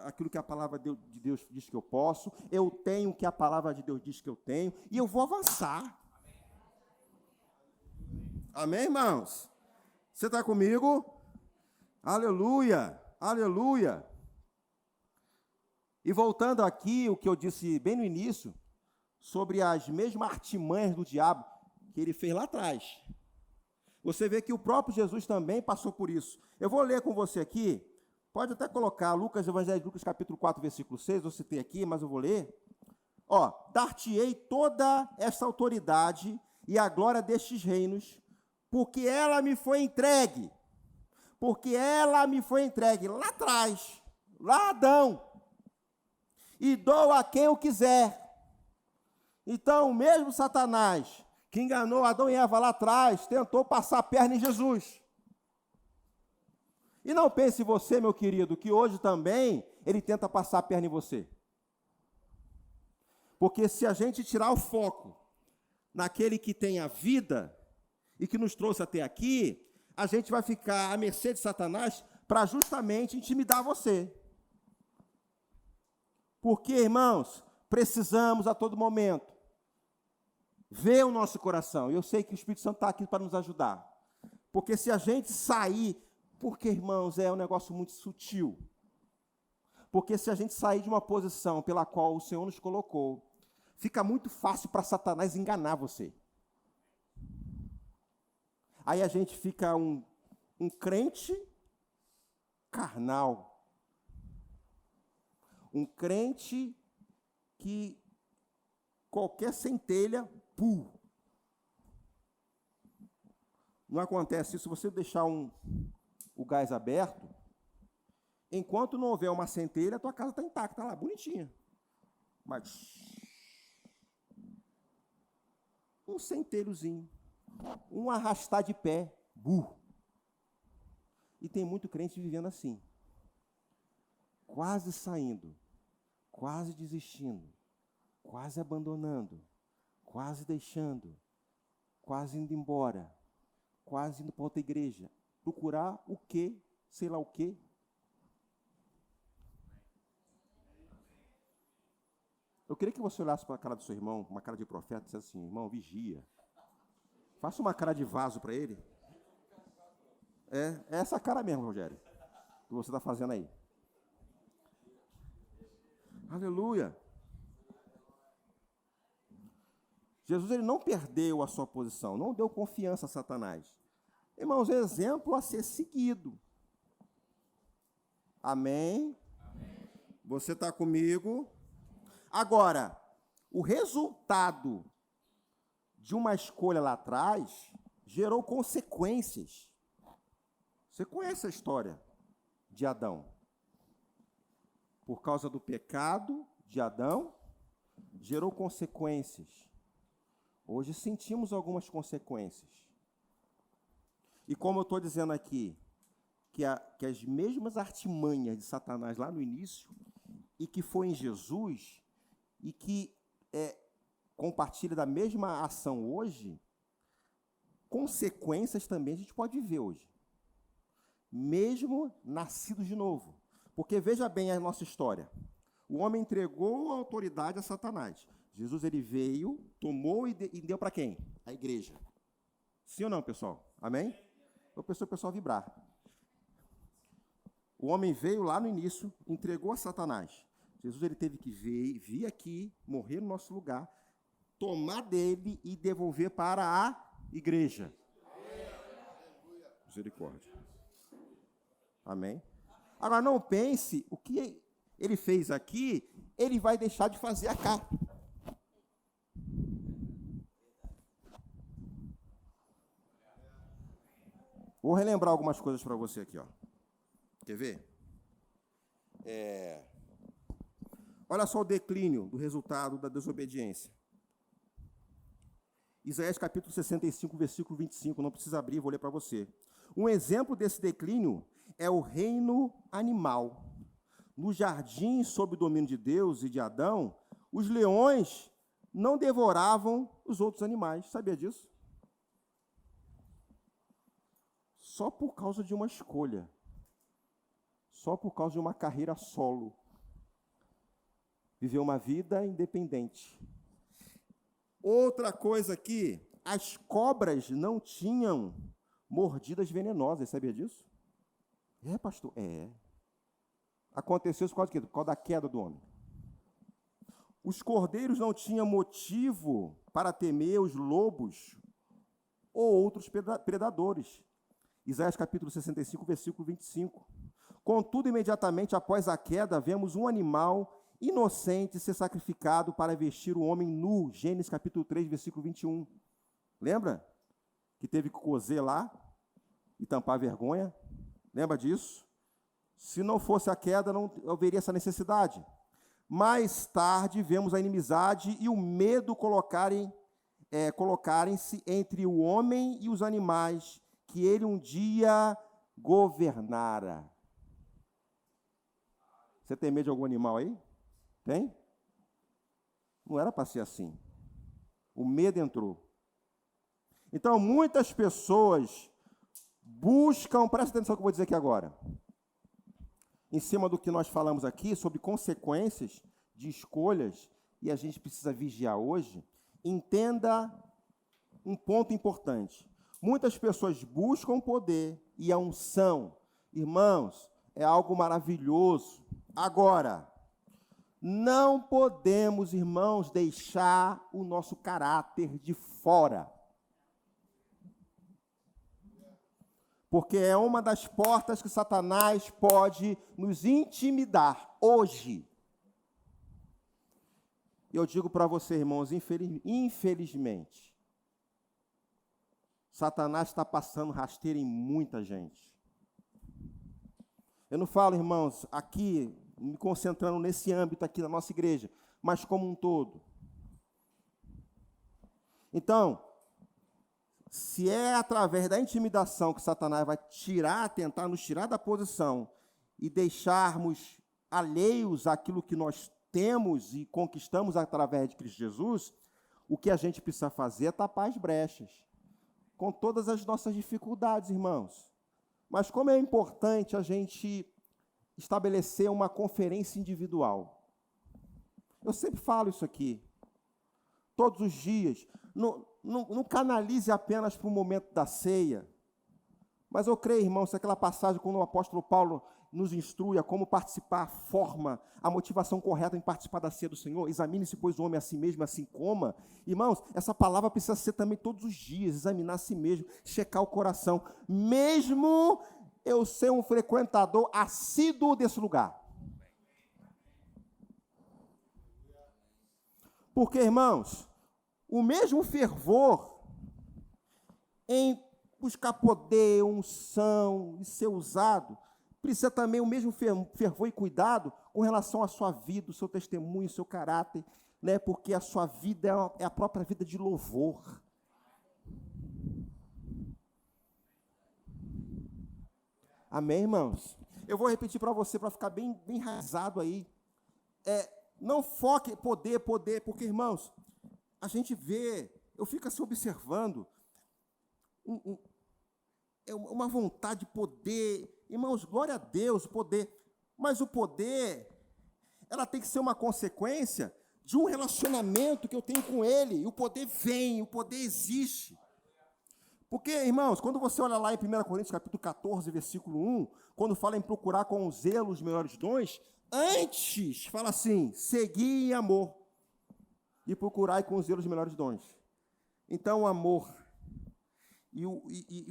aquilo que a palavra de Deus diz que eu posso. Eu tenho o que a palavra de Deus diz que eu tenho. E eu vou avançar. Amém, irmãos? Você está comigo? Aleluia, aleluia. E voltando aqui, o que eu disse bem no início, sobre as mesmas artimanhas do diabo que ele fez lá atrás. Você vê que o próprio Jesus também passou por isso. Eu vou ler com você aqui, pode até colocar Lucas, Evangelho de Lucas, capítulo 4, versículo 6, eu citei aqui, mas eu vou ler. Dar-te-ei toda esta autoridade e a glória destes reinos, porque ela me foi entregue. Porque ela me foi entregue lá atrás, lá Adão. E dou a quem eu quiser. Então, mesmo Satanás, que enganou Adão e Eva lá atrás, tentou passar a perna em Jesus. E não pense você, meu querido, que hoje também ele tenta passar a perna em você. Porque se a gente tirar o foco naquele que tem a vida e que nos trouxe até aqui, a gente vai ficar à mercê de Satanás para justamente intimidar você. Porque, irmãos, precisamos a todo momento ver o nosso coração. Eu sei que o Espírito Santo está aqui para nos ajudar. Porque se a gente sair... Porque, irmãos, é um negócio muito sutil. Porque se a gente sair de uma posição pela qual o Senhor nos colocou, fica muito fácil para Satanás enganar você. Aí a gente fica um crente carnal. Um crente que qualquer centelha, Não acontece isso se você deixar o gás aberto. Enquanto não houver uma centelha, a tua casa está intacta, está lá, bonitinha. Mas um centelhozinho, um arrastar de pé, E tem muito crente vivendo assim. Quase saindo, quase desistindo, quase abandonando, quase deixando, quase indo embora, quase indo para outra igreja, procurar o quê? Sei lá o quê. Eu queria que você olhasse para a cara do seu irmão, uma cara de profeta, e dissesse assim: irmão, vigia. Faça uma cara de vaso para ele. É essa cara mesmo, Rogério, que você está fazendo aí. Aleluia. Jesus ele não perdeu a sua posição, não deu confiança a Satanás. Irmãos, exemplo a ser seguido. Amém? Amém. Você está comigo? Agora, o resultado de uma escolha lá atrás gerou consequências. Você conhece a história de Adão? Por causa do pecado de Adão, gerou consequências. Hoje sentimos algumas consequências. E como eu estou dizendo aqui, que as mesmas artimanhas de Satanás lá no início, e que foi em Jesus, e que compartilha da mesma ação hoje, consequências também a gente pode viver hoje. Mesmo nascido de novo. Porque veja bem a nossa história. O homem entregou a autoridade a Satanás. Jesus ele veio, tomou e deu para quem? A igreja. Sim ou não, pessoal? Amém? Eu peço o pessoal vibrar. O homem veio lá no início, entregou a Satanás. Jesus ele teve que vir aqui, morrer no nosso lugar, tomar dele e devolver para a igreja. Misericórdia. Amém? Agora, não pense, o que ele fez aqui, ele vai deixar de fazer cá. Vou relembrar algumas coisas para você aqui, ó. Quer ver? Olha só o declínio do resultado da desobediência. Isaías capítulo 65, versículo 25, não precisa abrir, vou ler para você. Um exemplo desse declínio é o reino animal. No jardim, sob o domínio de Deus e de Adão, os leões não devoravam os outros animais. Sabia disso? Só por causa de uma escolha. Só por causa de uma carreira solo. Viveu uma vida independente. Outra coisa aqui, as cobras não tinham mordidas venenosas. Sabia disso? Pastor? Aconteceu isso por causa de quê? Por causa da queda do homem. Os cordeiros não tinham motivo para temer os lobos ou outros predadores. Isaías capítulo 65, versículo 25. Contudo, imediatamente após a queda, vemos um animal inocente ser sacrificado para vestir o homem nu. Gênesis capítulo 3, versículo 21. Lembra? Que teve que cozer lá e tampar a vergonha. Lembra disso? Se não fosse a queda, não haveria essa necessidade. Mais tarde, vemos a inimizade e o medo colocarem-se entre o homem e os animais que ele um dia governara. Você tem medo de algum animal aí? Tem? Não era para ser assim. O medo entrou. Então, muitas pessoas buscam, presta atenção no que eu vou dizer aqui agora, em cima do que nós falamos aqui, sobre consequências de escolhas, e a gente precisa vigiar hoje, entenda um ponto importante. Muitas pessoas buscam poder e a unção. Irmãos, é algo maravilhoso. Agora, não podemos, irmãos, deixar o nosso caráter de fora. Porque é uma das portas que Satanás pode nos intimidar hoje. Eu digo para você, irmãos, infelizmente, Satanás está passando rasteira em muita gente. Eu não falo, irmãos, aqui, me concentrando nesse âmbito aqui da nossa igreja, mas como um todo. Então, se é através da intimidação que Satanás vai tentar nos tirar da posição e deixarmos alheios àquilo que nós temos e conquistamos através de Cristo Jesus, O que a gente precisa fazer é tapar as brechas, com todas as nossas dificuldades, irmãos. Mas como é importante a gente estabelecer uma conferência individual. Eu sempre falo isso aqui, todos os dias. Não canalize apenas para o momento da ceia. Mas eu creio, irmãos, aquela passagem quando o apóstolo Paulo nos instrui a como participar, a forma, a motivação correta em participar da ceia do Senhor. Examine-se, pois, o homem a si mesmo, assim coma. Irmãos, essa palavra precisa ser também todos os dias, examinar a si mesmo, checar o coração. Mesmo eu ser um frequentador assíduo desse lugar. Porque, irmãos, o mesmo fervor em buscar poder, unção e ser usado, precisa também o mesmo fervor e cuidado com relação à sua vida, o seu testemunho, o seu caráter, né? Porque a sua vida é a própria vida de louvor. Amém, irmãos? Eu vou repetir para você, para ficar bem enraizado aí. Não foque poder, porque, irmãos, a gente vê, eu fico assim observando, uma vontade de poder. Irmãos, glória a Deus, o poder. Mas o poder, ela tem que ser uma consequência de um relacionamento que eu tenho com Ele. E o poder vem, o poder existe. Porque, irmãos, quando você olha lá em 1 Coríntios, capítulo 14, versículo 1, quando fala em procurar com zelo os melhores dons, antes, fala assim, segui em amor e procurai com zelo os melhores dons. Então, o amor e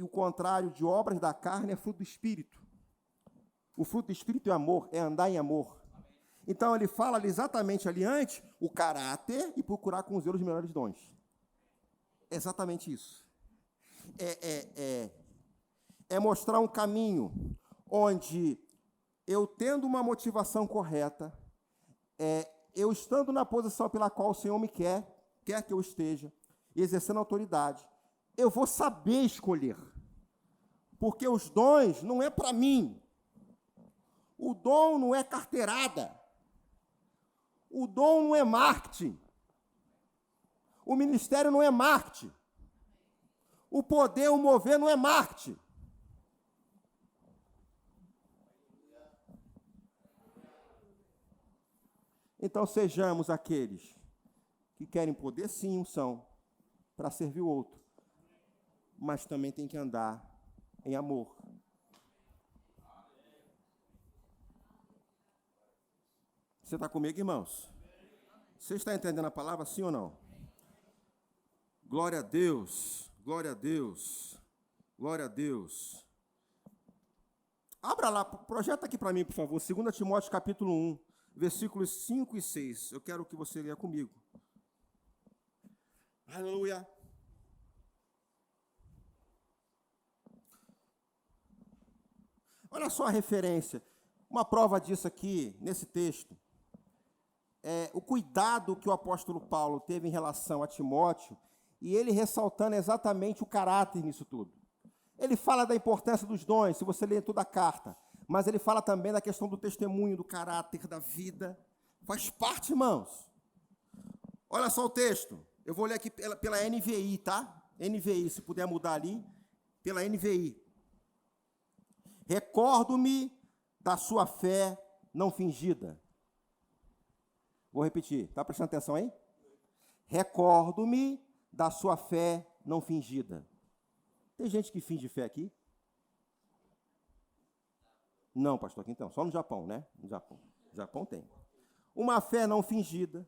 o contrário de obras da carne é fruto do Espírito. O fruto do Espírito é amor, é andar em amor. Então, ele fala ali, exatamente ali antes, o caráter e procurar com zelo os melhores dons. É exatamente isso. É mostrar um caminho onde eu tendo uma motivação correta, eu estando na posição pela qual o Senhor me quer que eu esteja, exercendo autoridade, eu vou saber escolher. Porque os dons não é para mim. O dom não é carteirada. O dom não é marketing. O ministério não é marketing. O poder, o mover não é marketing. Então, sejamos aqueles que querem poder, sim, unção, para servir o outro. Mas também tem que andar em amor. Você está comigo, irmãos? Você está entendendo a palavra, sim ou não? Glória a Deus, glória a Deus, glória a Deus. Abra lá, projeta aqui para mim, por favor, 2 Timóteo capítulo 1, versículos 5 e 6. Eu quero que você leia comigo. Aleluia. Olha só a referência. Uma prova disso aqui, nesse texto, é o cuidado que o apóstolo Paulo teve em relação a Timóteo, e ele ressaltando exatamente o caráter nisso tudo. Ele fala da importância dos dons, se você ler toda a carta, mas ele fala também da questão do testemunho, do caráter, da vida. Faz parte, irmãos. Olha só o texto. Eu vou ler aqui pela NVI, tá? NVI, se puder mudar ali, pela NVI. Recordo-me da sua fé não fingida. Vou repetir, está prestando atenção aí? Recordo-me da sua fé não fingida. Tem gente que finge fé aqui? Não, pastor, aqui então, só no Japão, né? No Japão tem. Uma fé não fingida,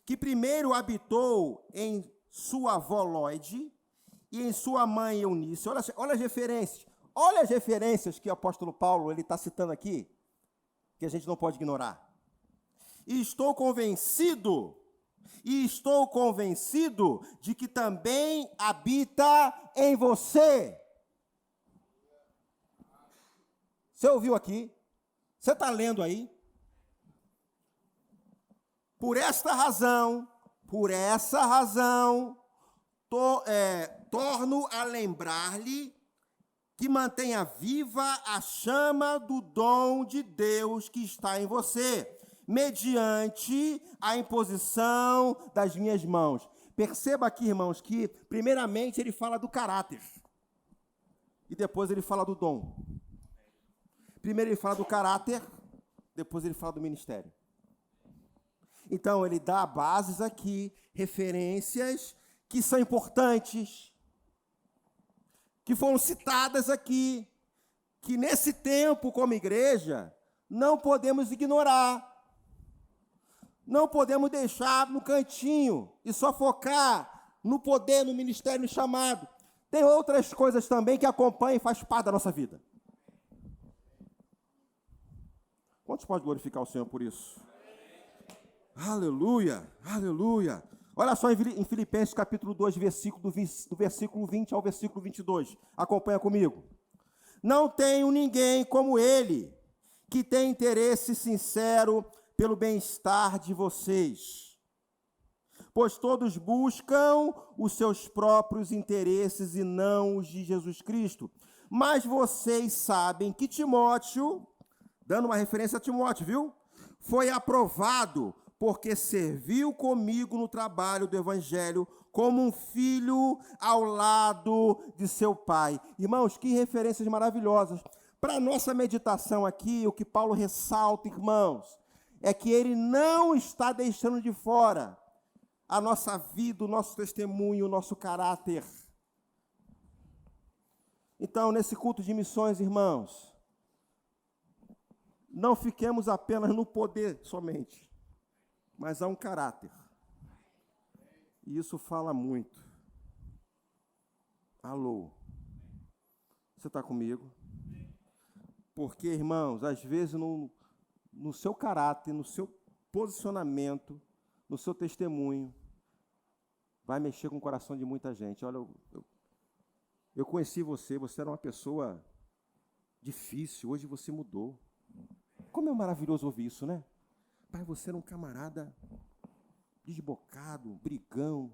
que primeiro habitou em sua avó Lóide e em sua mãe Eunice. Olha as referências. Olha as referências que o apóstolo Paulo está citando aqui, que a gente não pode ignorar. E estou convencido de que também habita em você. Você ouviu aqui? Você está lendo aí? Por essa razão, torno a lembrar-lhe que mantenha viva a chama do dom de Deus que está em você, mediante a imposição das minhas mãos. Perceba aqui, irmãos, que primeiramente ele fala do caráter e depois ele fala do dom. Primeiro ele fala do caráter, depois ele fala do ministério. Então ele dá bases aqui, referências que são importantes, que foram citadas aqui, que nesse tempo como igreja não podemos ignorar. Não podemos deixar no cantinho e só focar no poder, no ministério, no chamado. Tem outras coisas também que acompanham e faz parte da nossa vida. Quantos podem glorificar o Senhor por isso? Aleluia, aleluia. Olha só em Filipenses capítulo 2, do versículo 20 ao versículo 22. Acompanha comigo. Não tenho ninguém como ele, que tem interesse sincero pelo bem-estar de vocês, pois todos buscam os seus próprios interesses e não os de Jesus Cristo. Mas vocês sabem que Timóteo, dando uma referência a Timóteo, viu? Foi aprovado porque serviu comigo no trabalho do Evangelho como um filho ao lado de seu pai. Irmãos, que referências maravilhosas. Para a nossa meditação aqui, o que Paulo ressalta, irmãos, é que ele não está deixando de fora a nossa vida, o nosso testemunho, o nosso caráter. Então, nesse culto de missões, irmãos, não fiquemos apenas no poder somente, mas há um caráter. E isso fala muito. Alô? Você está comigo? Porque, irmãos, às vezes no seu caráter, no seu posicionamento, no seu testemunho, vai mexer com o coração de muita gente. Olha, eu conheci você era uma pessoa difícil, hoje você mudou. Como é maravilhoso ouvir isso, né? Pai, você era um camarada desbocado, brigão,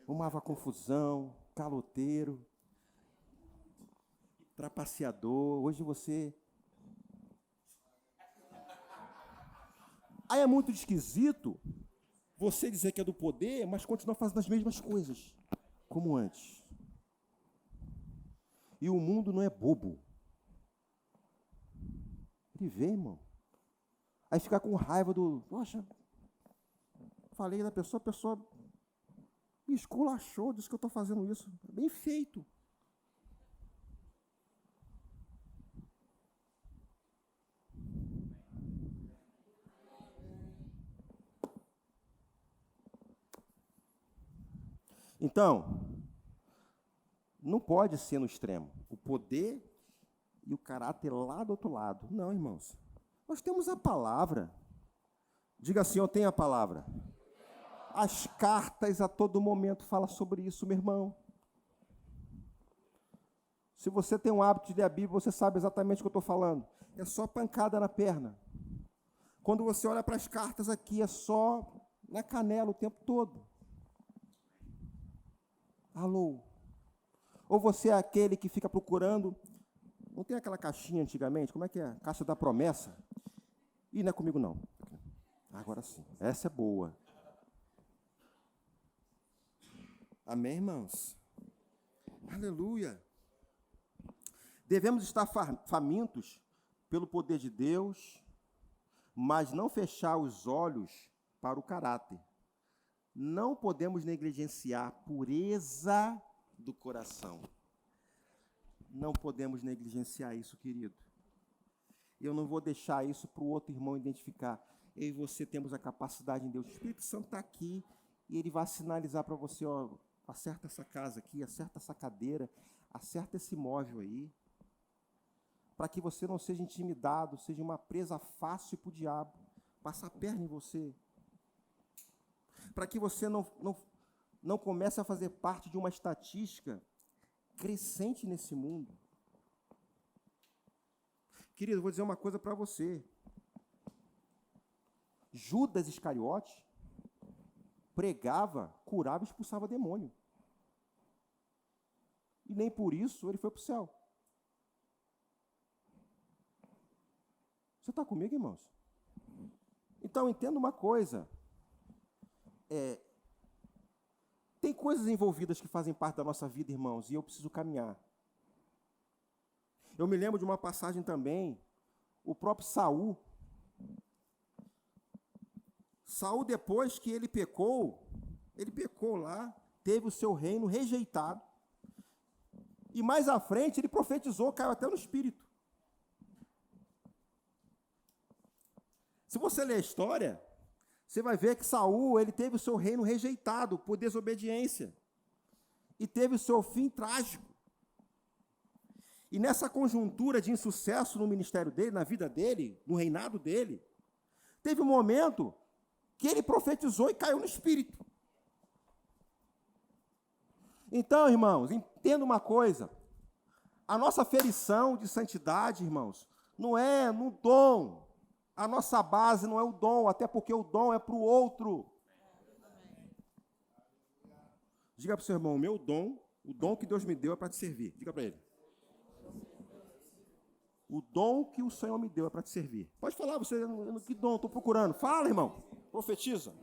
arrumava confusão, caloteiro, trapaceador, hoje você... Aí é muito esquisito você dizer que é do poder, mas continuar fazendo as mesmas coisas, como antes. E o mundo não é bobo. Ele vê, irmão. Aí ficar com raiva poxa, falei da pessoa, a pessoa me esculachou, disse que eu estou fazendo isso. Bem feito. Então, não pode ser no extremo. O poder e o caráter lá do outro lado. Não, irmãos. Nós temos a palavra. Diga assim, eu tenho a palavra. As cartas a todo momento falam sobre isso, meu irmão. Se você tem um hábito de ler a Bíblia, você sabe exatamente o que eu estou falando. É só pancada na perna. Quando você olha para as cartas aqui, é só na canela o tempo todo. Alô? Ou você é aquele que fica procurando... Não tem aquela caixinha antigamente? Como é que é? Caixa da promessa? Ih, não é comigo, não. Agora sim. Essa é boa. Amém, irmãos? Aleluia. Devemos estar famintos pelo poder de Deus, mas não fechar os olhos para o caráter. Não podemos negligenciar a pureza do coração. Não podemos negligenciar isso, querido. Eu não vou deixar isso para o outro irmão identificar. Eu e você temos a capacidade em Deus. O Espírito Santo está aqui e ele vai sinalizar para você, ó, acerta essa casa aqui, acerta essa cadeira, acerta esse móvel aí, para que você não seja intimidado, seja uma presa fácil para o diabo, passar a perna em você. Para que você não comece a fazer parte de uma estatística crescente nesse mundo. Querido, eu vou dizer uma coisa para você. Judas Iscariote pregava, curava e expulsava demônio. E nem por isso ele foi para o céu. Você está comigo, irmãos? Então, entenda uma coisa. Tem coisas envolvidas que fazem parte da nossa vida, irmãos, e eu preciso caminhar. Eu me lembro de uma passagem também, o próprio Saul, depois que ele pecou lá, teve o seu reino rejeitado, e mais à frente ele profetizou, caiu até no espírito. Se você ler a história, você vai ver que Saul, ele teve o seu reino rejeitado por desobediência, e teve o seu fim trágico. E nessa conjuntura de insucesso no ministério dele, na vida dele, no reinado dele, teve um momento que ele profetizou e caiu no espírito. Então, irmãos, entenda uma coisa. A nossa aferição de santidade, irmãos, não é no dom. A nossa base não é o dom, até porque o dom é para o outro. Diga para o seu irmão, o dom que Deus me deu é para te servir. Diga para ele. O dom que o Senhor me deu é para te servir. Pode falar, você, que dom estou procurando? Fala, irmão. Profetiza.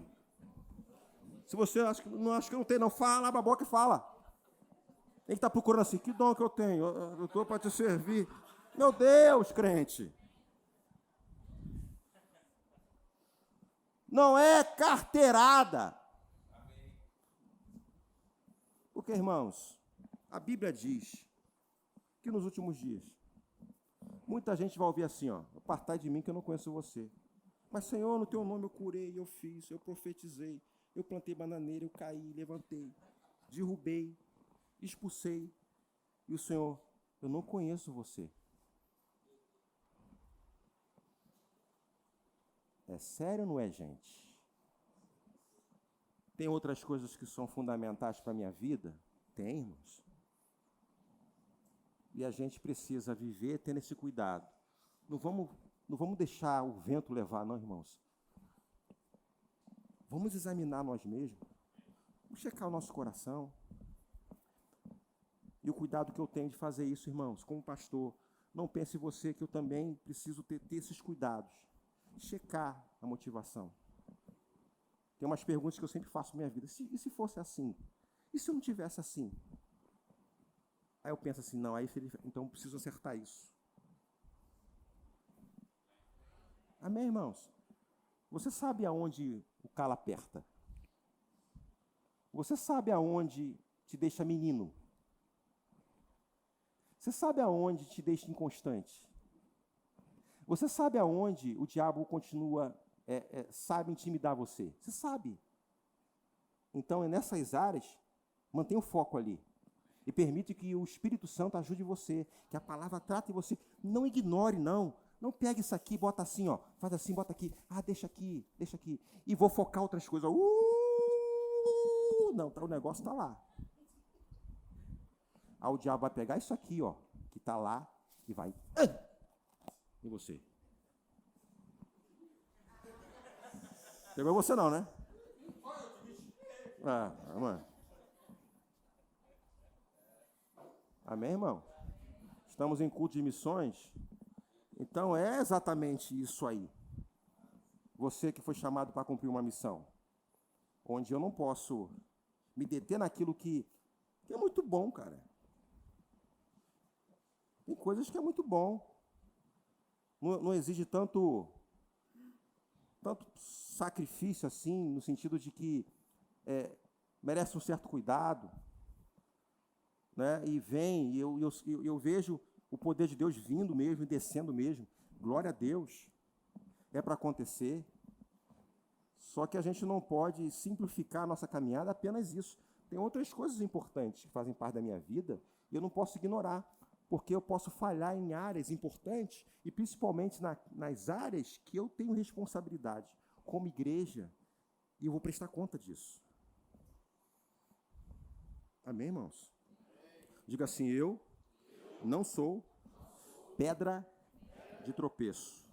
Se você acha que eu não tenho, não, fala, abre a boca e fala. Tem que estar procurando assim, que dom que eu tenho? Eu estou para te servir. Meu Deus, crente. Não é carteirada. Porque, irmãos, a Bíblia diz que nos últimos dias, muita gente vai ouvir assim, apartai de mim que eu não conheço você. Mas, Senhor, no teu nome eu curei, eu fiz, eu profetizei, eu plantei bananeira, eu caí, levantei, derrubei, expulsei. E o Senhor, eu não conheço você. É sério ou não é, gente? Tem outras coisas que são fundamentais para a minha vida? Tem, irmãos. E a gente precisa viver tendo esse cuidado. Não vamos deixar o vento levar, não, irmãos. Vamos examinar nós mesmos. Vamos checar o nosso coração. E o cuidado que eu tenho de fazer isso, irmãos, como pastor, não pense você que eu também preciso ter esses cuidados. Checar a motivação. Tem umas perguntas que eu sempre faço na minha vida. E se fosse assim? E se eu não tivesse assim? Aí eu penso assim, não, então eu preciso acertar isso. Amém, irmãos? Você sabe aonde o calo aperta? Você sabe aonde te deixa menino? Você sabe aonde te deixa inconstante? Você sabe aonde o diabo continua, sabe intimidar você? Você sabe. Então, nessas áreas, mantenha o foco ali. E permite que o Espírito Santo ajude você, que a palavra trate você. Não ignore, não. Não pegue isso aqui, bota assim, faz assim, bota aqui. Deixa aqui. E vou focar outras coisas. Não, o negócio está lá. Aí o diabo vai pegar isso aqui, que está lá, e vai. E você? Pegou você não, né? Mano. Amém, irmão? Estamos em culto de missões. Então é exatamente isso aí. Você que foi chamado para cumprir uma missão. Onde eu não posso me deter naquilo que é muito bom, cara. Tem coisas que é muito bom. Não exige tanto sacrifício assim, no sentido de que merece um certo cuidado, né? E vem, e eu vejo o poder de Deus vindo mesmo, e descendo mesmo. Glória a Deus. É para acontecer. Só que a gente não pode simplificar a nossa caminhada apenas isso. Tem outras coisas importantes que fazem parte da minha vida e eu não posso ignorar, porque eu posso falhar em áreas importantes e principalmente nas áreas que eu tenho responsabilidade como igreja e eu vou prestar conta disso. Amém, irmãos? Diga assim, eu não sou pedra de tropeço.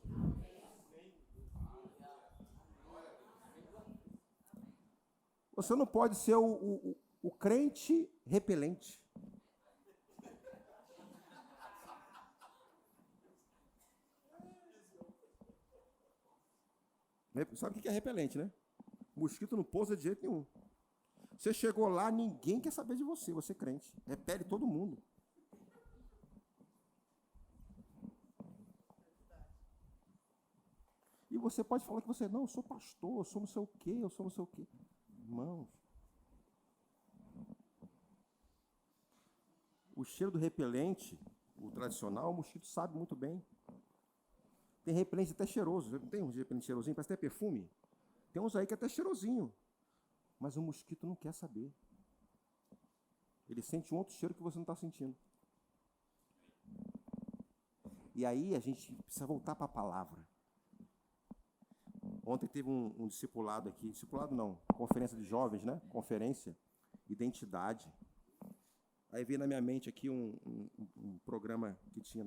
Você não pode ser o crente repelente. Sabe o que é repelente, né? Mosquito não pousa de jeito nenhum. Você chegou lá, ninguém quer saber de você, você é crente. Repele todo mundo. E você pode falar que você, não, eu sou pastor, eu sou não sei o quê, eu sou não sei o quê. Irmãos, o cheiro do repelente, o tradicional, o mosquito sabe muito bem. Tem repelente até cheiroso. Não tem um repelente cheirosinho, parece até perfume. Tem uns aí que é até cheirosinho. Mas o mosquito não quer saber. Ele sente um outro cheiro que você não está sentindo. E aí a gente precisa voltar para a palavra. Ontem teve um discipulado aqui. Discipulado não, conferência de jovens, né? Conferência, identidade. Aí veio na minha mente aqui um programa que tinha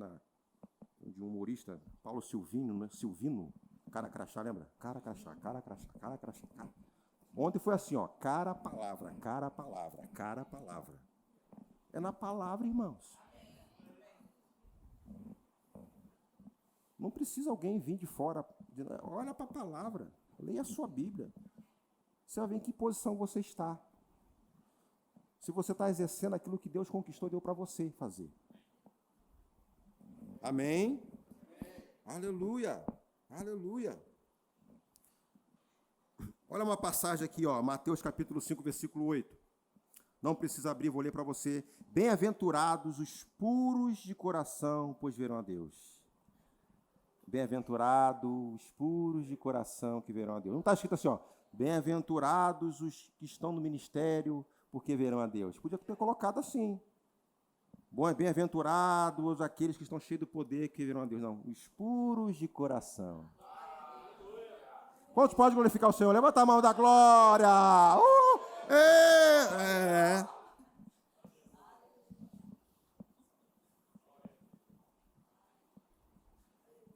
de um humorista, Paulo Silvino, né? Silvino, cara crachá, lembra? Cara crachá, cara crachá, cara crachá, cara. Ontem foi assim, ó, cara palavra, cara palavra, cara palavra. É na palavra, irmãos. Não precisa alguém vir de fora. Olha para a palavra, leia a sua Bíblia. Você vai ver em que posição você está. Se você está exercendo aquilo que Deus conquistou e deu para você fazer. Amém? Aleluia, aleluia. Olha uma passagem aqui, ó, Mateus capítulo 5, versículo 8. Não precisa abrir, vou ler para você. Bem-aventurados os puros de coração, pois verão a Deus. Bem-aventurados os puros de coração, que verão a Deus. Não está escrito assim, ó, bem-aventurados os que estão no ministério, porque verão a Deus. Podia ter colocado assim. Bem-aventurados aqueles que estão cheios do poder, que verão a Deus. Não, os puros de coração. Quantos podem glorificar o Senhor? Levanta a mão da glória.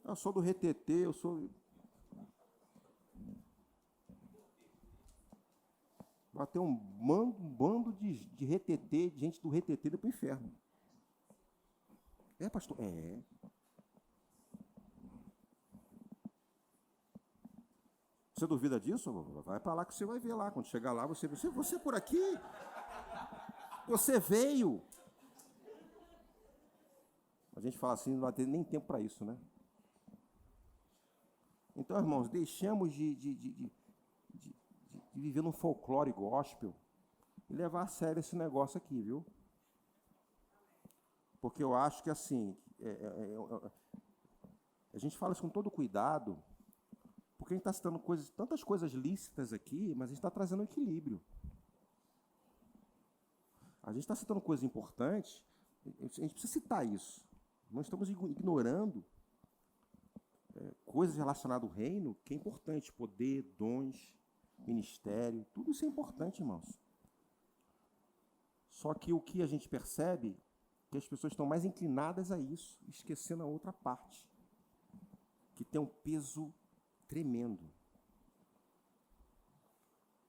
Eu sou do RTT, eu sou... Vai ter um bando de RTT, de gente do RTT para o inferno. É, pastor? É. Você duvida disso? Vai para lá que você vai ver lá. Quando chegar lá, você por aqui? Você veio? A gente fala assim, não vai ter nem tempo para isso, né? Então, irmãos, deixamos de viver num folclore gospel e levar a sério esse negócio aqui, viu? Porque eu acho que, assim, a gente fala isso com todo cuidado, porque a gente está citando tantas coisas lícitas aqui, mas a gente está trazendo um equilíbrio. A gente está citando coisas importantes, a gente precisa citar isso. Não estamos ignorando coisas relacionadas ao reino, que é importante, poder, dons, ministério, tudo isso é importante, irmãos. Só que o que a gente percebe é que as pessoas estão mais inclinadas a isso, esquecendo a outra parte, que tem um peso tremendo.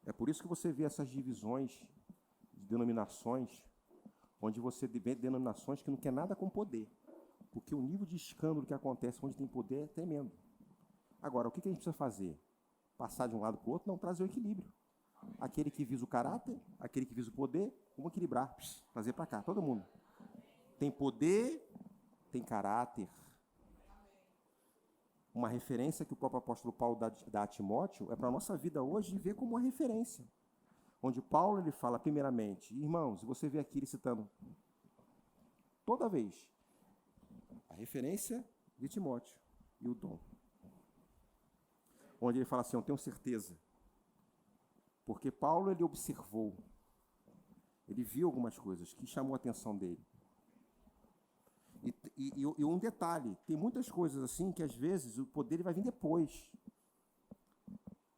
É por isso que você vê essas divisões de denominações, onde você vê denominações que não quer nada com poder, porque o nível de escândalo que acontece onde tem poder é tremendo. Agora, o que a gente precisa fazer? Passar de um lado para o outro? Não, trazer o equilíbrio. Aquele que visa o caráter, aquele que visa o poder, vamos equilibrar, trazer para cá, todo mundo. Tem poder, tem caráter. Uma referência que o próprio apóstolo Paulo dá a Timóteo é para a nossa vida hoje ver como uma referência. Onde Paulo ele fala, primeiramente, irmãos, você vê aqui ele citando toda vez a referência de Timóteo e o dom. Onde ele fala assim, eu tenho certeza. Porque Paulo ele observou, ele viu algumas coisas que chamou a atenção dele. E um detalhe, tem muitas coisas assim que às vezes o poder ele vai vir depois.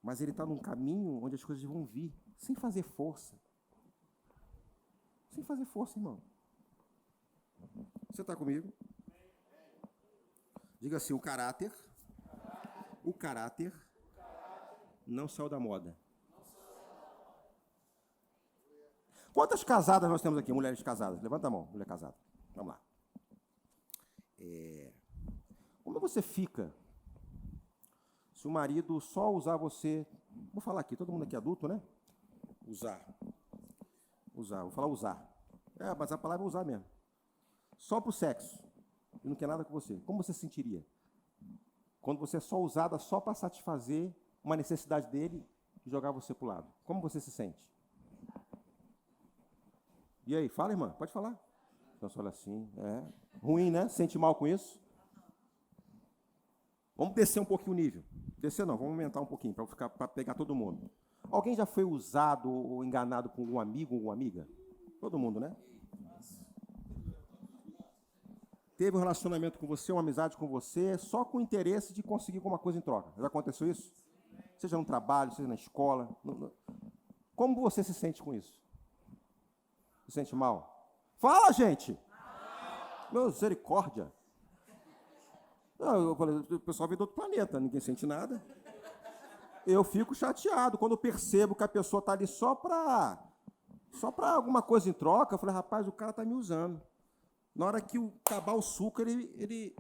Mas ele está num caminho onde as coisas vão vir, sem fazer força. Sem fazer força, irmão. Você está comigo? Diga assim, o caráter não saiu da moda. Quantas casadas nós temos aqui? Mulheres casadas. Levanta a mão, mulher casada. Vamos lá. Como você fica se o marido só usar você Vou falar aqui, todo mundo aqui é adulto, né? Usar, vou falar usar. Mas a palavra é usar mesmo. Só para o sexo, e não quer nada com você. Como você se sentiria? Quando você é só usada só para satisfazer uma necessidade dele e jogar você para o lado. Como você se sente? E aí, fala, irmã, pode falar. Então, olha assim, ruim, né? Sente mal com isso? Vamos descer um pouquinho o nível. Descer não, vamos aumentar um pouquinho, para pegar todo mundo. Alguém já foi usado ou enganado por um amigo ou uma amiga? Todo mundo, né? Teve um relacionamento com você, uma amizade com você, só com o interesse de conseguir alguma coisa em troca. Já aconteceu isso? Seja no trabalho, seja na escola. Como você se sente com isso? Se sente mal? Fala, gente! Meu, misericórdia! Eu falei, o pessoal veio do outro planeta, ninguém sente nada. Eu fico chateado quando eu percebo que a pessoa está ali só para alguma coisa em troca. Eu falei, rapaz, o cara está me usando. Na hora que acabar o suco, ele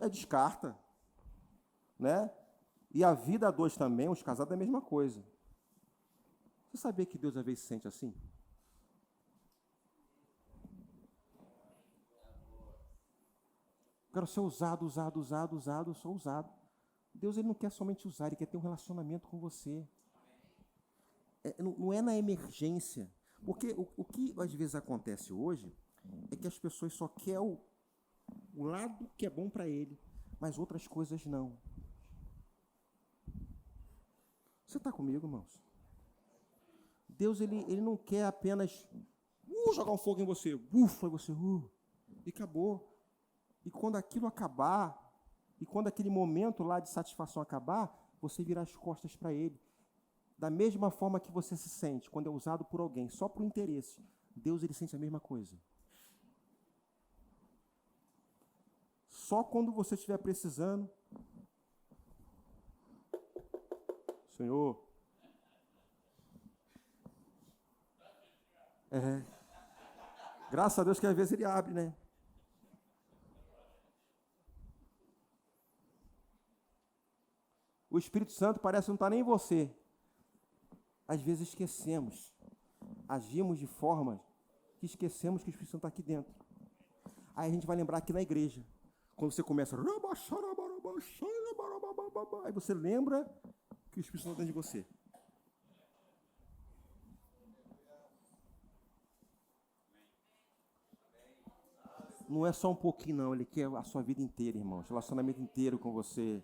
descarta. Né? E a vida a dois também, os casados é a mesma coisa. Você sabia que Deus às vezes se sente assim? Eu quero ser usado, eu sou usado. Deus ele não quer somente usar, ele quer ter um relacionamento com você. Não é na emergência. Porque o que às vezes acontece hoje é que as pessoas só querem o lado que é bom para ele, mas outras coisas não. Você está comigo, irmãos? Deus ele não quer apenas jogar um fogo em você, foi você, e acabou. E quando aquilo acabar, e quando aquele momento lá de satisfação acabar, você vira as costas para ele. Da mesma forma que você se sente quando é usado por alguém, só por interesse, Deus ele sente a mesma coisa. Só quando você estiver precisando, Senhor, graças a Deus que às vezes ele abre, né? O Espírito Santo parece não estar nem em você. Às vezes esquecemos. Agimos de forma que esquecemos que o Espírito Santo está aqui dentro. Aí a gente vai lembrar aqui na igreja. Quando você começa... Aí você lembra que o Espírito Santo está dentro de você. Não é só um pouquinho, não. Ele quer a sua vida inteira, irmãos. Relacionamento inteiro com você.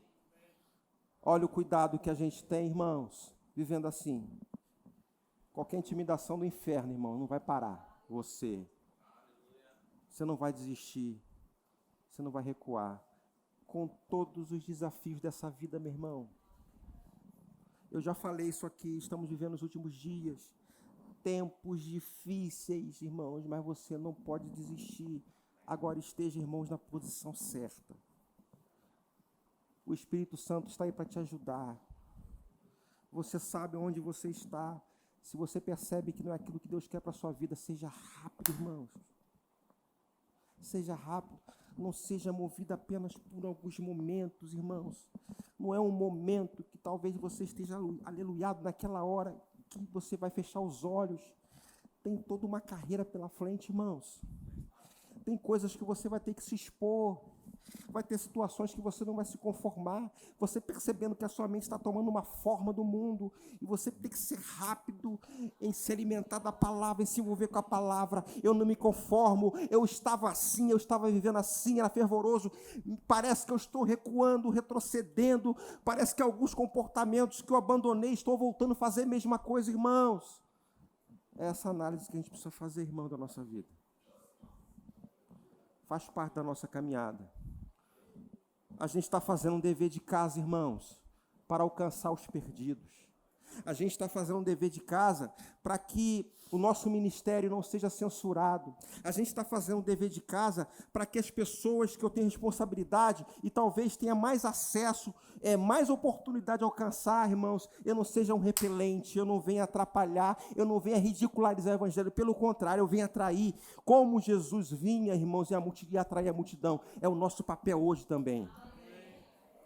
Olha o cuidado que a gente tem, irmãos, vivendo assim. Qualquer intimidação do inferno, irmão, não vai parar você. Você não vai desistir. Você não vai recuar. Com todos os desafios dessa vida, meu irmão. Eu já falei isso aqui, estamos vivendo os últimos dias. Tempos difíceis, irmãos, mas você não pode desistir. Agora esteja, irmãos, na posição certa. O Espírito Santo está aí para te ajudar. Você sabe onde você está. Se você percebe que não é aquilo que Deus quer para a sua vida, seja rápido, irmãos. Seja rápido. Não seja movido apenas por alguns momentos, irmãos. Não é um momento que talvez você esteja aleluiado naquela hora que você vai fechar os olhos. Tem toda uma carreira pela frente, irmãos. Tem coisas que você vai ter que se expor. Vai ter situações que você não vai se conformar, você percebendo que a sua mente está tomando uma forma do mundo, e você tem que ser rápido em se alimentar da palavra, em se envolver com a palavra. Eu não me conformo, eu estava assim, eu estava vivendo assim, era fervoroso, parece que eu estou recuando, retrocedendo, parece que alguns comportamentos que eu abandonei, estou voltando a fazer a mesma coisa, irmãos. É essa análise que a gente precisa fazer, irmão, da nossa vida. Faz parte da nossa caminhada. A gente está fazendo um dever de casa, irmãos, para alcançar os perdidos. A gente está fazendo um dever de casa para que o nosso ministério não seja censurado. A gente está fazendo um dever de casa para que as pessoas que eu tenho responsabilidade e talvez tenha mais acesso, mais oportunidade de alcançar, irmãos, eu não seja um repelente, eu não venha atrapalhar, eu não venha ridicularizar o evangelho. Pelo contrário, eu venho atrair, como Jesus vinha, irmãos, e atrair a multidão. É o nosso papel hoje também.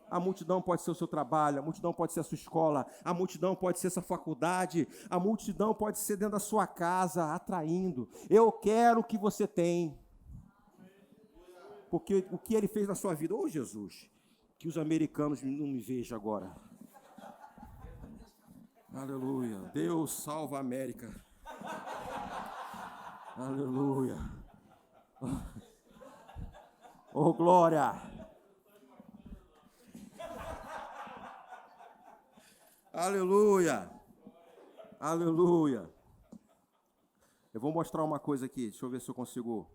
A multidão pode ser o seu trabalho, a multidão pode ser a sua escola, a multidão pode ser essa faculdade, a multidão pode ser dentro da sua casa, atraindo. Eu quero o que você tem. Porque o que ele fez na sua vida, ô Jesus, que os americanos não me vejam agora. Aleluia. Deus salva a América. Aleluia. Oh, glória. Aleluia. Aleluia. Eu vou mostrar uma coisa aqui. Deixa eu ver se eu consigo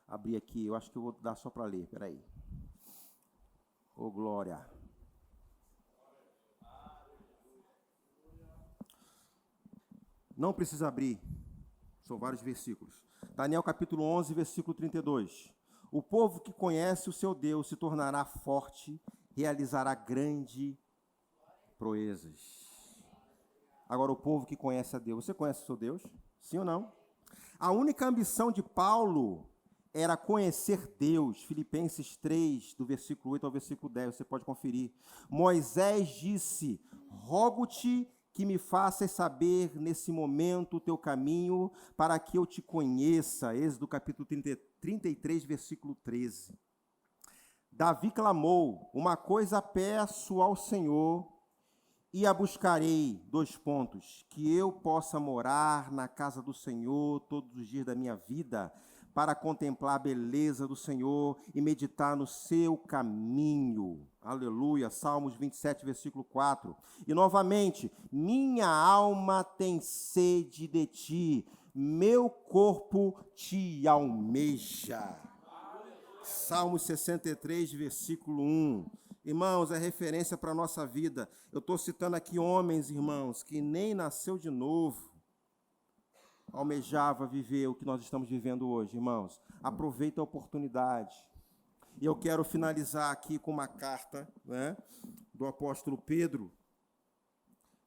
abrir aqui. Eu acho que eu vou dar só para ler. Espera aí. Oh, glória. Não precisa abrir. São vários versículos. Daniel capítulo 11, versículo 32. O povo que conhece o seu Deus se tornará forte, realizará grande proezas. Agora, o povo que conhece a Deus. Você conhece o seu Deus? Sim ou não? A única ambição de Paulo era conhecer Deus. Filipenses 3, do versículo 8 ao versículo 10, você pode conferir. Moisés disse, rogo-te que me faças saber nesse momento o teu caminho, para que eu te conheça. Êxodo capítulo 33, versículo 13. Davi clamou, uma coisa peço ao Senhor, e a buscarei, que eu possa morar na casa do Senhor todos os dias da minha vida, para contemplar a beleza do Senhor e meditar no seu caminho. Aleluia. Salmos 27, versículo 4. E novamente, minha alma tem sede de ti, meu corpo te almeja. Salmos 63, versículo 1. Irmãos, é referência para a nossa vida. Eu estou citando aqui homens, irmãos, que nem nasceu de novo, almejava viver o que nós estamos vivendo hoje, irmãos. Aproveita a oportunidade. E eu quero finalizar aqui com uma carta, né, do apóstolo Pedro.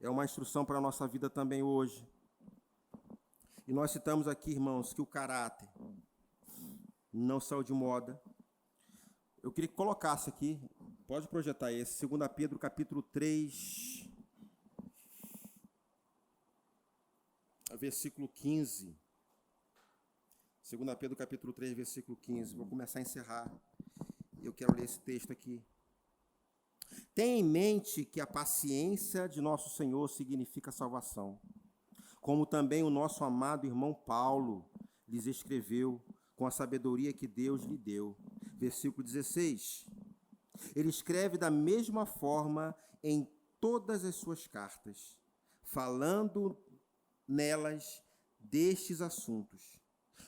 É uma instrução para a nossa vida também hoje. E nós citamos aqui, irmãos, que o caráter não saiu de moda. Eu queria que colocasse aqui, pode projetar esse, 2 Pedro capítulo 3, versículo 15. 2 Pedro capítulo 3, versículo 15. Vou começar a encerrar. Eu quero ler esse texto aqui. Tenha em mente que a paciência de nosso Senhor significa salvação, como também o nosso amado irmão Paulo lhes escreveu com a sabedoria que Deus lhe deu. Versículo 16. Ele escreve da mesma forma em todas as suas cartas, falando nelas destes assuntos.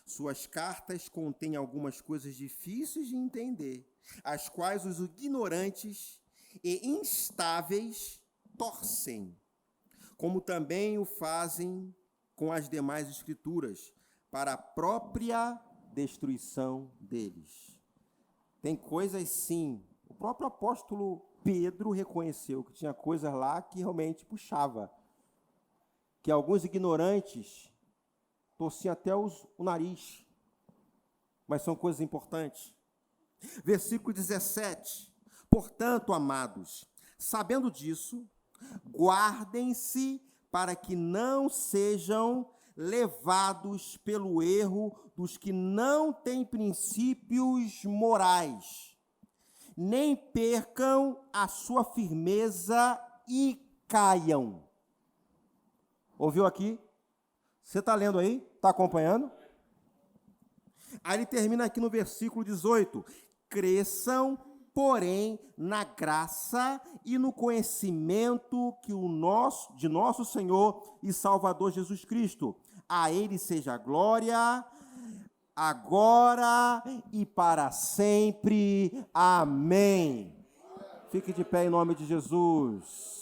Suas cartas contêm algumas coisas difíceis de entender, as quais os ignorantes e instáveis torcem, como também o fazem com as demais escrituras, para a própria destruição deles. Tem coisas, sim, o próprio apóstolo Pedro reconheceu que tinha coisas lá que realmente puxava, que alguns ignorantes torciam até o nariz, mas são coisas importantes. Versículo 17. Portanto, amados, sabendo disso, guardem-se para que não sejam levados pelo erro dos que não têm princípios morais, nem percam a sua firmeza e caiam. Ouviu aqui? Você está lendo aí? Está acompanhando? Aí ele termina aqui no versículo 18. Cresçam, porém, na graça e no conhecimento de nosso Senhor e Salvador Jesus Cristo. A Ele seja a glória, agora e para sempre. Amém. Fique de pé em nome de Jesus.